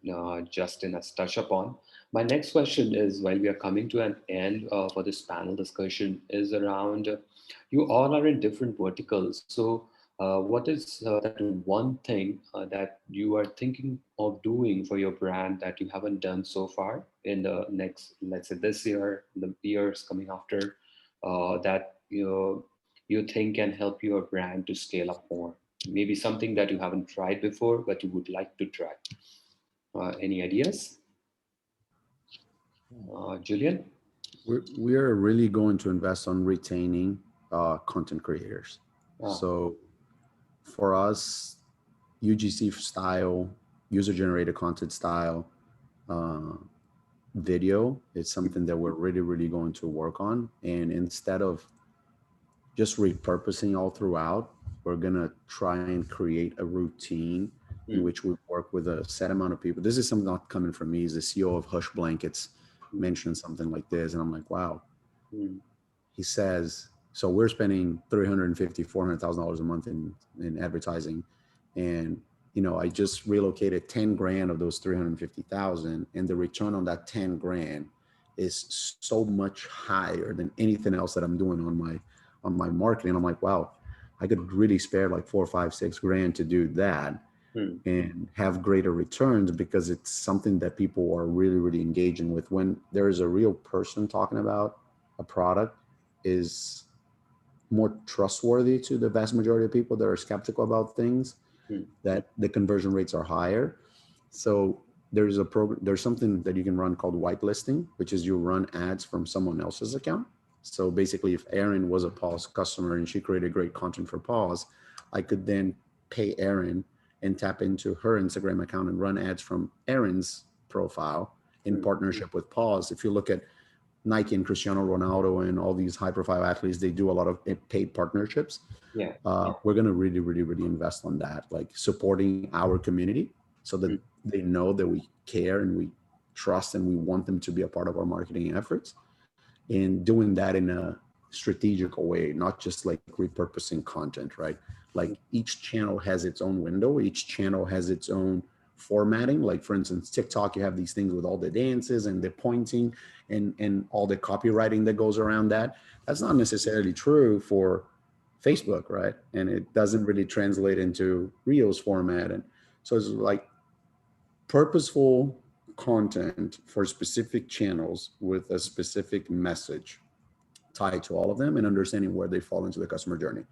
Justin has touched upon. My next question is, while we are coming to an end for this panel discussion, is around you all are in different verticals. So what is that one thing that you are thinking of doing for your brand that you haven't done so far in the next, let's say this year, the years coming after, that you think can help your brand to scale up more? Maybe something that you haven't tried before, but you would like to try. Any ideas? Julian? We're really going to invest on retaining content creators. Ah, So for us, UGC style, user generated content style uh, video is something that we're really, really going to work on. And instead of just repurposing all throughout, we're going to try and create a routine in which we work with a set amount of people. This is something not coming from me. He's the CEO of Hush Blankets mentioned something like this. And I'm like, wow. He says, so we're spending $350,000, $400,000 a month in advertising. And, you know, I just relocated 10 grand of those 350,000, and the return on that 10 grand is so much higher than anything else that I'm doing on my marketing. I'm like, wow, I could really spare like 4, 5, 6 grand to do that and have greater returns, because it's something that people are really, really engaging with. When there is a real person talking about a product, is more trustworthy to the vast majority of people that are skeptical about things, that the conversion rates are higher. So there's a program, there's something that you can run called whitelisting, which is you run ads from someone else's account. So basically, if Erin was a Pause customer and she created great content for Pause, I could then pay Erin and tap into her Instagram account and run ads from Erin's profile in partnership with Pause. If you look at Nike and Cristiano Ronaldo and all these high profile athletes, they do a lot of paid partnerships. yeah. We're going to really, really, really invest on that, like supporting our community so that they know that we care and we trust and we want them to be a part of our marketing efforts, and doing that in a strategical way, not just like repurposing content, right? Like each channel has its own window, each channel has its own formatting. Like for instance, TikTok, you have these things with all the dances and the pointing and all the copywriting that goes around that. That's not necessarily true for Facebook, right? And it doesn't really translate into Reels format. And so it's like purposeful content for specific channels with a specific message tied to all of them, and understanding where they fall into the customer journey.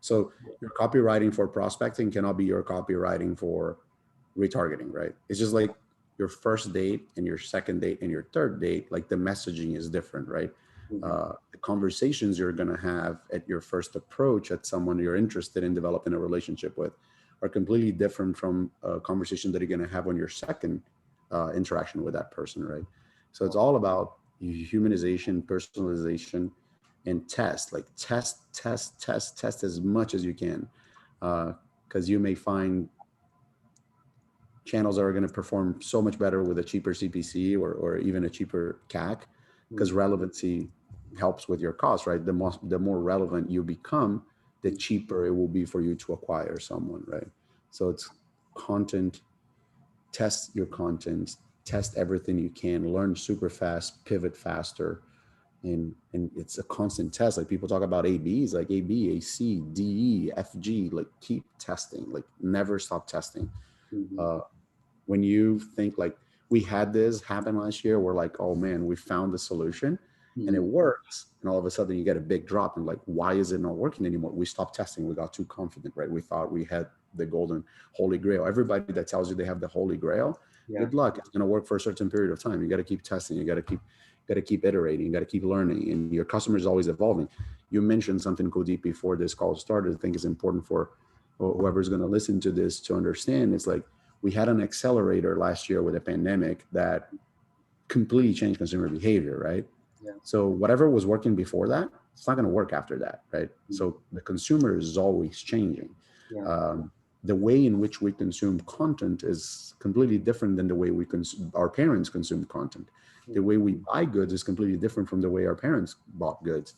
So your copywriting for prospecting cannot be your copywriting for retargeting, right? It's just like your first date and your second date and your third date, like the messaging is different, right? The conversations you're going to have at your first approach at someone you're interested in developing a relationship with are completely different from a conversation that you're going to have on your second interaction with that person, right? So it's all about humanization, personalization, and test. Like test as much as you can, because you may find channels are going to perform so much better with a cheaper CPC or even a cheaper CAC, because relevancy helps with your cost, right? The more relevant you become, the cheaper it will be for you to acquire someone, right? So it's content, test your content, test everything you can, learn super fast, pivot faster. And it's a constant test. Like people talk about ABs, like AB, AC, DE, FG, like keep testing, like never stop testing. When you think like we had this happen last year, we're like, oh man, we found the solution and it works. And all of a sudden you get a big drop and like, why is it not working anymore? We stopped testing. We got too confident, right? We thought we had the golden holy grail. Everybody that tells you they have the holy grail, good luck. It's going to work for a certain period of time. You got to keep testing. You got to keep iterating. You got to keep learning, and your customer is always evolving. You mentioned something, Kodeep, before this call started. I think it's important for whoever's going to listen to this to understand. It's like we had an accelerator last year with a pandemic that completely changed consumer behavior, right? So whatever was working before that, it's not going to work after that, right? So the consumer is always changing. the way in which we consume content is completely different than the way our parents consume content. The way we buy goods is completely different from the way our parents bought goods.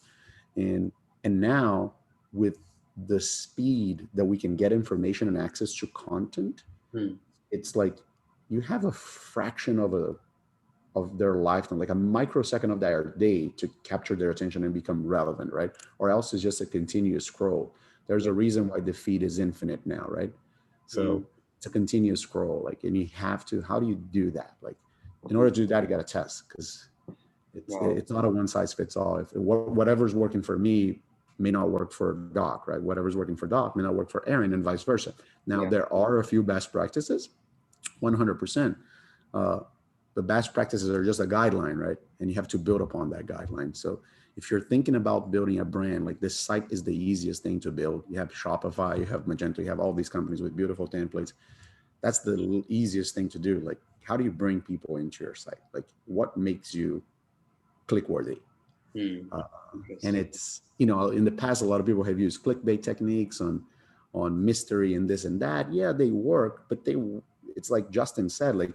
And now with the speed that we can get information and access to content, it's like you have a fraction of their lifetime, like a microsecond of their day to capture their attention and become relevant, right? Or else it's just a continuous scroll. There's a reason why the feed is infinite now, right? So it's a continuous scroll, like, and you have to, how do you do that? Like, in order to do that, you got to test, because it's not a one size fits all. If whatever's working for me may not work for Doc, right? Whatever's working for Doc may not work for Aaron, and vice versa. Now, there are a few best practices, 100%. The best practices are just a guideline, right? And you have to build upon that guideline. So if you're thinking about building a brand, like, this site is the easiest thing to build. You have Shopify, you have Magento, you have all these companies with beautiful templates. That's the easiest thing to do. Like, how do you bring people into your site? Like, what makes you click worthy? And it's, in the past, a lot of people have used clickbait techniques on mystery and this and that. Yeah, they work, but it's like Justin said, like,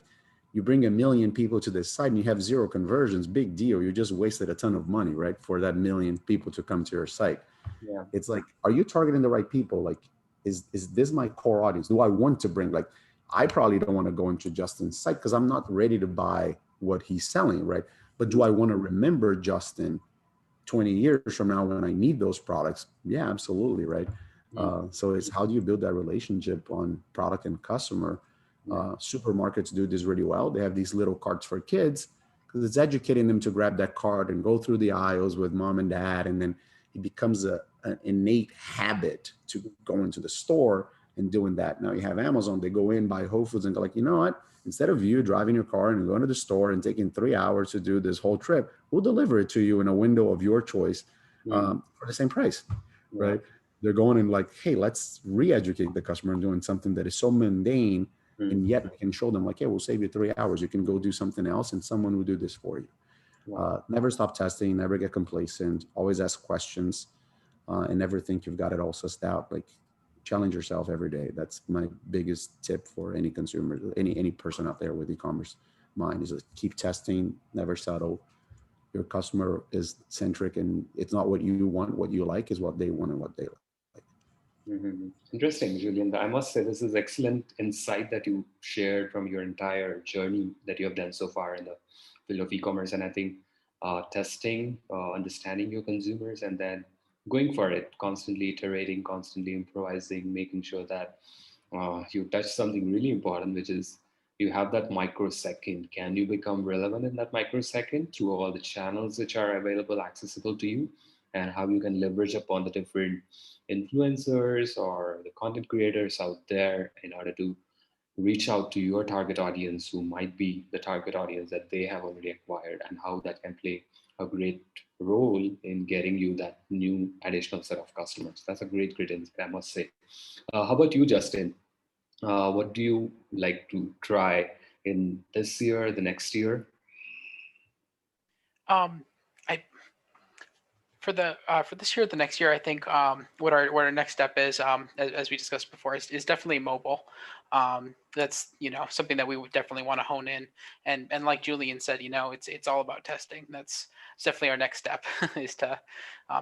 you bring 1 million people to this site and you have 0 conversions, big deal. You just wasted a ton of money, right? For that 1 million people to come to your site. Yeah. It's like, are you targeting the right people? Like, is this my core audience? Do I want to bring, like, I probably don't want to go into Justin's site because I'm not ready to buy what he's selling, right? But do I want to remember Justin 20 years from now when I need those products? Yeah, absolutely, right? So it's, how do you build that relationship on product and customer? Supermarkets do this really well. They have these little carts for kids because it's educating them to grab that cart and go through the aisles with mom and dad. And then it becomes an innate habit to go into the store and doing that. Now you have Amazon, they go in, buy Whole Foods, and go like, you know what? Instead of you driving your car and going to the store and taking 3 hours to do this whole trip, we'll deliver it to you in a window of your choice for the same price, right? They're going in like, hey, let's re-educate the customer and doing something that is so mundane. And yet we can show them like, yeah, we'll save you 3 hours. You can go do something else and someone will do this for you. Never stop testing, never get complacent, always ask questions, and never think you've got it all sussed out. Like, challenge yourself every day. That's my biggest tip for any consumer, any person out there with e-commerce mind, is to keep testing, never settle. Your customer is centric, and it's not what you want. What you like is what they want and what they like. Interesting, Julian. I must say, this is excellent insight that you shared from your entire journey that you have done so far in the field of e-commerce. And I think testing, understanding your consumers, and then going for it, constantly iterating, constantly improvising, making sure that you touch something really important, which is you have that microsecond. Can you become relevant in that microsecond through all the channels which are available, accessible to you, and how you can leverage upon the different influencers or the content creators out there in order to reach out to your target audience, who might be the target audience that they have already acquired, and how that can play a great role in getting you that new additional set of customers. That's a great insight, I must say. How about you, Justin? What do you like to try in this year, the next year? I for this year, the next year, I think what our next step is, as we discussed before, is definitely mobile. That's something that we would definitely want to hone in, and like Julian said, it's all about testing. That's definitely our next step is to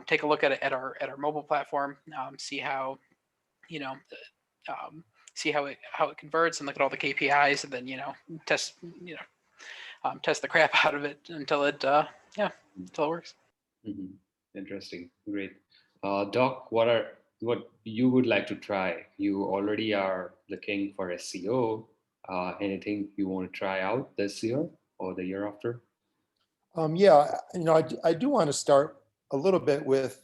take a look at our mobile platform, see how see how it converts, and look at all the KPIs, and then test test the crap out of it until it works. Interesting, great. Doc, what you would like to try? You already are looking for SEO. Anything you want to try out this year or the year after? Yeah, I do want to start a little bit with,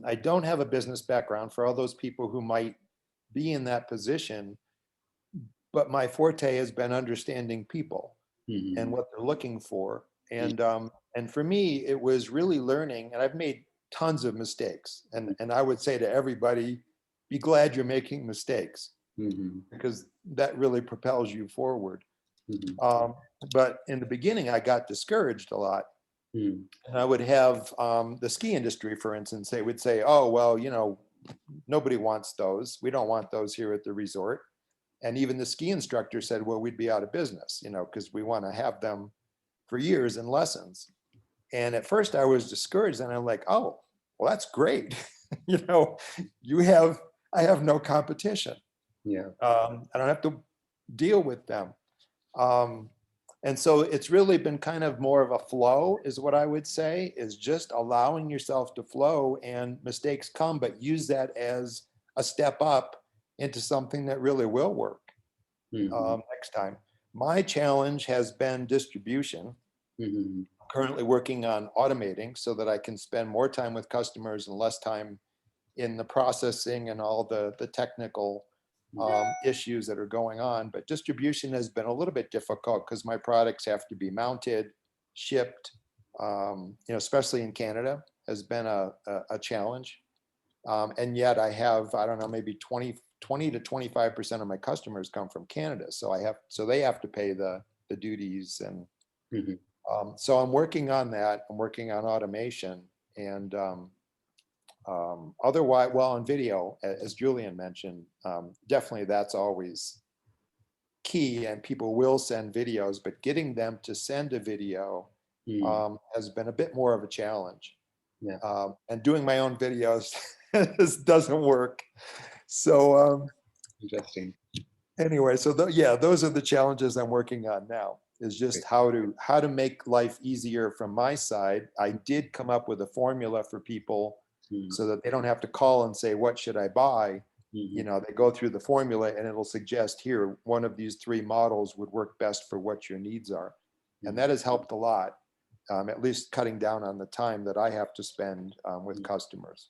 I don't have a business background, for all those people who might be in that position, but my forte has been understanding people and what they're looking for. And for me, it was really learning, and I've made tons of mistakes. And I would say to everybody, be glad you're making mistakes, because that really propels you forward. But in the beginning, I got discouraged a lot. And I would have the ski industry, for instance, they would say, oh, well, nobody wants those. We don't want those here at the resort. And even the ski instructor said, well, we'd be out of business, because we want to have them for years in lessons. And at first I was discouraged, and I'm like, oh, well, that's great. I have no competition. Yeah. I don't have to deal with them. And so it's really been kind of more of a flow, is what I would say, is just allowing yourself to flow, and mistakes come, but use that as a step up into something that really will work next time. My challenge has been distribution. Currently working on automating so that I can spend more time with customers and less time in the processing and all the technical issues that are going on. But distribution has been a little bit difficult because my products have to be mounted, shipped, especially in Canada, has been a challenge. And yet I have, I don't know, maybe 20 to 25% of my customers come from Canada. So they have to pay the duties. And so I'm working on that. I'm working on automation. And otherwise, well, on video, as Julian mentioned, definitely that's always key, and people will send videos, but getting them to send a video has been a bit more of a challenge. Yeah. And doing my own videos doesn't work. So Interesting. anyway, so those are the challenges I'm working on now, is just how to make life easier from my side. I did come up with a formula for people so that they don't have to call and say, what should I buy? They go through the formula and it'll suggest, here, one of these 3 models would work best for what your needs are. And that has helped a lot, at least cutting down on the time that I have to spend with customers.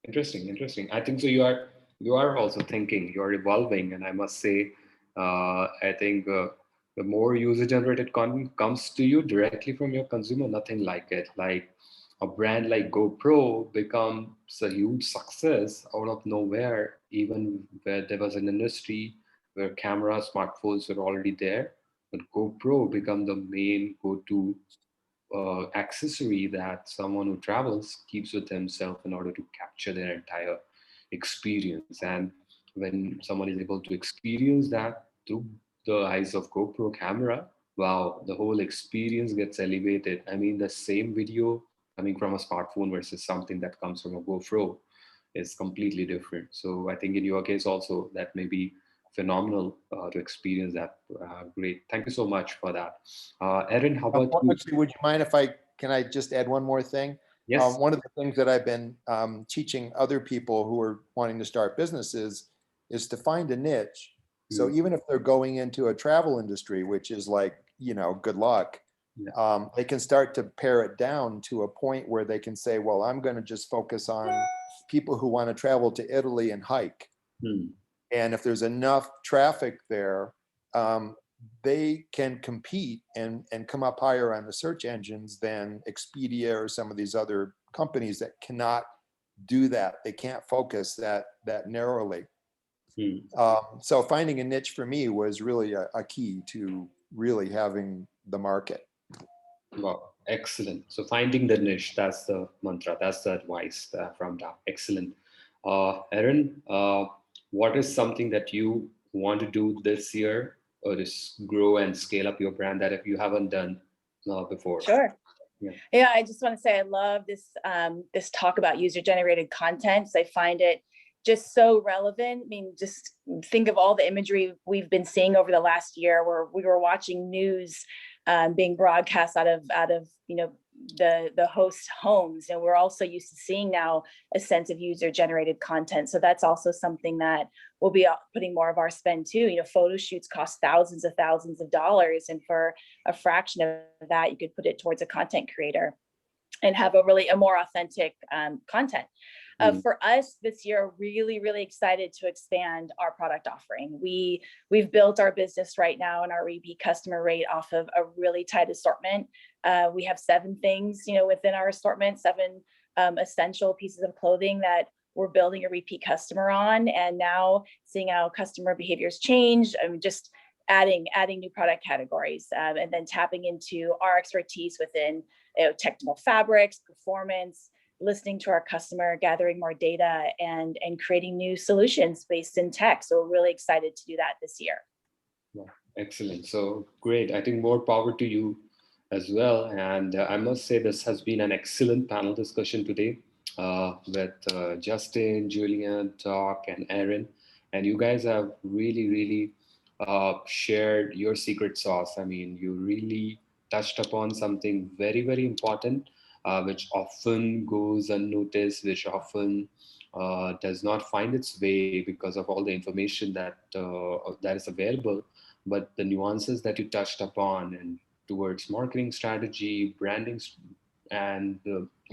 Interesting. I think so. You are also thinking, you're evolving, and I must say, I think the more user-generated content comes to you directly from your consumer, nothing like it. Like a brand like GoPro becomes a huge success out of nowhere, even where there was an industry where cameras, smartphones were already there, but GoPro become the main go-to accessory that someone who travels keeps with himself in order to capture their entire experience. And when someone is able to experience that through the eyes of GoPro camera, wow, the whole experience gets elevated. I mean, the same video coming from a smartphone versus something that comes from a GoPro is completely different. So I think in your case also, that may be phenomenal to experience that. Great. Thank you so much for that. Erin, how about you? Actually, would you mind if can I just add one more thing? Yes. One of the things that I've been teaching other people who are wanting to start businesses is to find a niche. So even if they're going into a travel industry, which is like, good luck, they can start to pare it down to a point where they can say, well, I'm going to just focus on people who want to travel to Italy and hike. And if there's enough traffic there, they can compete and come up higher on the search engines than Expedia or some of these other companies that cannot do that. They can't focus that narrowly. So finding a niche for me was really a key to really having the market. Wow, excellent. So finding the niche, that's the mantra, that's the advice from that. Excellent. Erin, what is something that you want to do this year, or just grow and scale up your brand that if you haven't done before? Sure. Yeah, I just want to say I love this this talk about user-generated content. So I find it just so relevant. I mean, just think of all the imagery we've been seeing over the last year, where we were watching news being broadcast out of the host homes, and we're also used to seeing now a sense of user-generated content. So that's also something that we'll be putting more of our spend to. Photo shoots cost thousands of dollars, and for a fraction of that, you could put it towards a content creator and have a more authentic content. For us this year, really, really excited to expand our product offering. We've built our business right now and our repeat customer rate off of a really tight assortment. We have 7 things, within our assortment, 7 essential pieces of clothing that we're building a repeat customer on, and now seeing how customer behaviors change. Just adding new product categories, and then tapping into our expertise within technical fabrics, performance, listening to our customer, gathering more data, and creating new solutions based in tech. So we're really excited to do that this year. Yeah, excellent. So great. I think more power to you as well. And I must say this has been an excellent panel discussion today with Justin, Julian, Doc, and Aaron. And you guys have really, really shared your secret sauce. I mean, you really touched upon something very, very important, which often goes unnoticed, which often does not find its way because of all the information that is available. But the nuances that you touched upon and towards marketing strategy, branding, and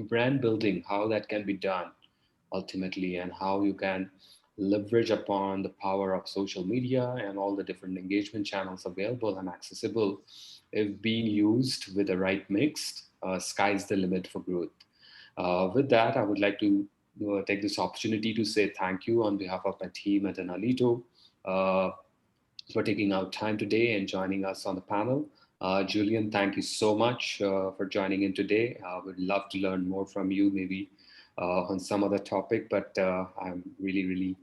brand building, how that can be done ultimately, and how you can leverage upon the power of social media and all the different engagement channels available and accessible. If being used with the right mix, sky's the limit for growth. With that, I would like to take this opportunity to say thank you on behalf of my team at Analito for taking out time today and joining us on the panel. Julian, thank you so much for joining in today. I would love to learn more from you, maybe on some other topic, but I'm really, really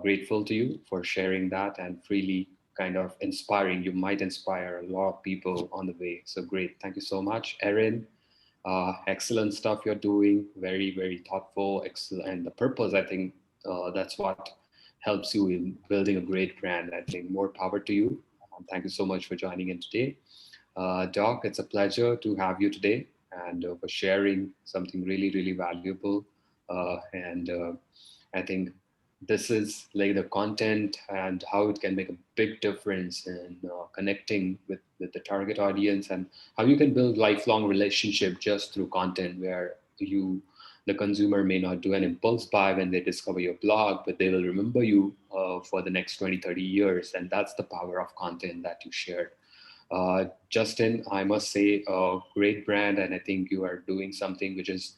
grateful to you for sharing that and freely kind of inspiring. You might inspire a lot of people on the way. So great. Thank you so much. Erin, excellent stuff you're doing. Very, very thoughtful, excellent. And the purpose, I think that's what helps you in building a great brand. I think more power to you. Thank you so much for joining in today. Doc, it's a pleasure to have you today and for sharing something really, really valuable. And I think this is like the content and how it can make a big difference in connecting with the target audience, and how you can build lifelong relationship just through content where the consumer may not do an impulse buy when they discover your blog, but they will remember you for the next 20, 30 years. And that's the power of content that you shared. Justin, I must say, a great brand. And I think you are doing something which is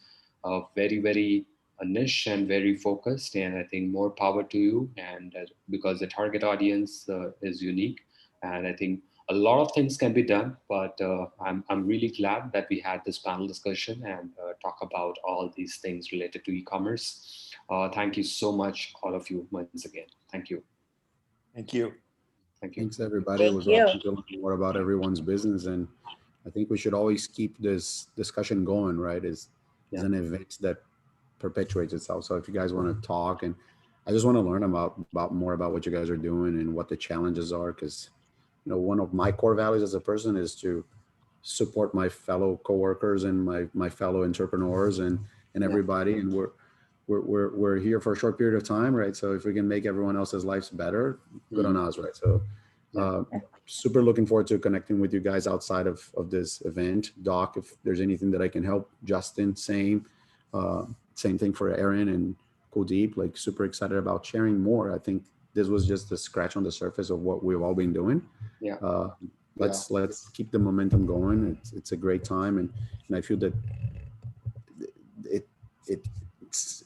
very, very niche and very focused. And I think more power to you. And because the target audience is unique. And I think a lot of things can be done, but I'm really glad that we had this panel discussion and talk about all these things related to e-commerce. Thank you so much, all of you, once again. Thank you. Thank you. Thank you. Thanks, everybody. It was awesome to learn more about everyone's business. And I think we should always keep this discussion going, right? Is an event that perpetuates itself. So if you guys want to talk, and I just want to learn about more about what you guys are doing and what the challenges are, because one of my core values as a person is to support my fellow coworkers and my fellow entrepreneurs and everybody. And we're here for a short period of time, right? So if we can make everyone else's lives better, good on us, right? So super looking forward to connecting with you guys outside of this event. Doc, if there's anything that I can help, Justin, same thing for Aaron and Kuldeep, like super excited about sharing more. I think this was just the scratch on the surface of what we've all been doing. Let's keep the momentum going. It's a great time, and I feel that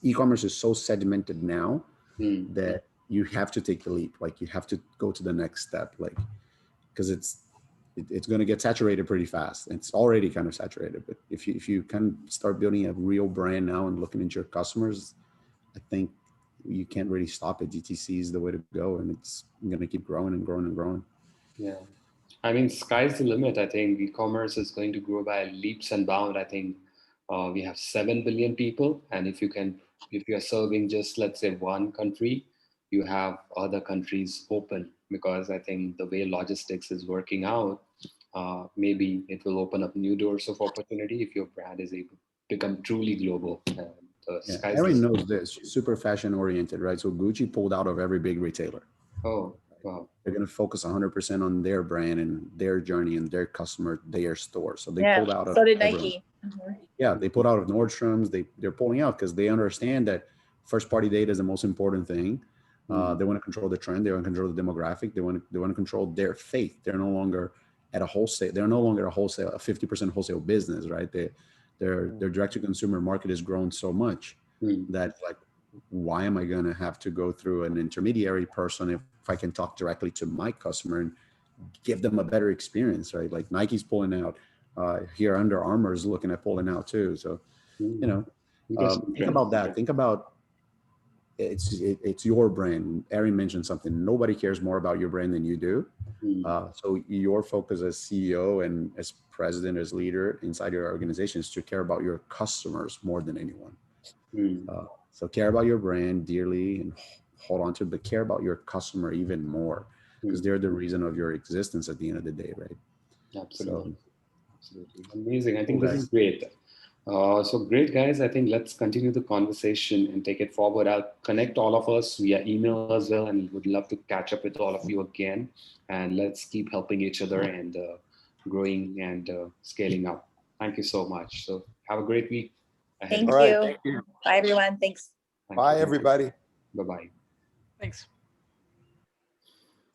e-commerce is so sedimented now that you have to take the leap. Like you have to go to the next step, like because it's going to get saturated pretty fast. It's already kind of saturated, but if you can start building a real brand now and looking into your customers, I think you can't really stop it. DTC is the way to go, and it's going to keep growing and growing and growing. Yeah. I mean, sky's the limit. I think e-commerce is going to grow by leaps and bounds. I think we have 7 billion people. And if you're serving just, let's say, one country, you have other countries open, because I think the way logistics is working out, maybe it will open up new doors of opportunity if your brand is able to become truly global. Erin knows this. She's super fashion oriented, right? So Gucci pulled out of every big retailer. Oh, wow. They're going to focus 100% on their brand and their journey and their customer, their store. So they pulled out of. So did Nike. Yeah, they pulled out of Nordstrom's. They're pulling out because they understand that first party data is the most important thing. They want to control the trend. They want to control the demographic. They want to control their faith. They're no longer at a wholesale. They're no longer a 50% wholesale business, right? Their direct to consumer market has grown so much that, like, why am I going to have to go through an intermediary person if I can talk directly to my customer and give them a better experience, right? Like Nike's pulling out, here Under Armour is looking at pulling out too. So, Think about that. Think about it's your brand. Erin mentioned something. Nobody cares more about your brand than you do. So your focus as CEO and as president, as leader inside your organization is to care about your customers more than anyone. So care about your brand dearly and hold on to it, but care about your customer even more, because they're the reason of your existence at the end of the day, right? Absolutely. Absolutely. Amazing. I think this is great. So great, guys. I think let's continue the conversation and take it forward. I'll connect all of us via email as well, and would love to catch up with all of you again. And let's keep helping each other and growing and scaling up. Thank you so much. So have a great week ahead. Thank All right, you. thank you. Bye, everyone. Thanks. Thank Bye, you. everybody. Bye-bye. Thanks.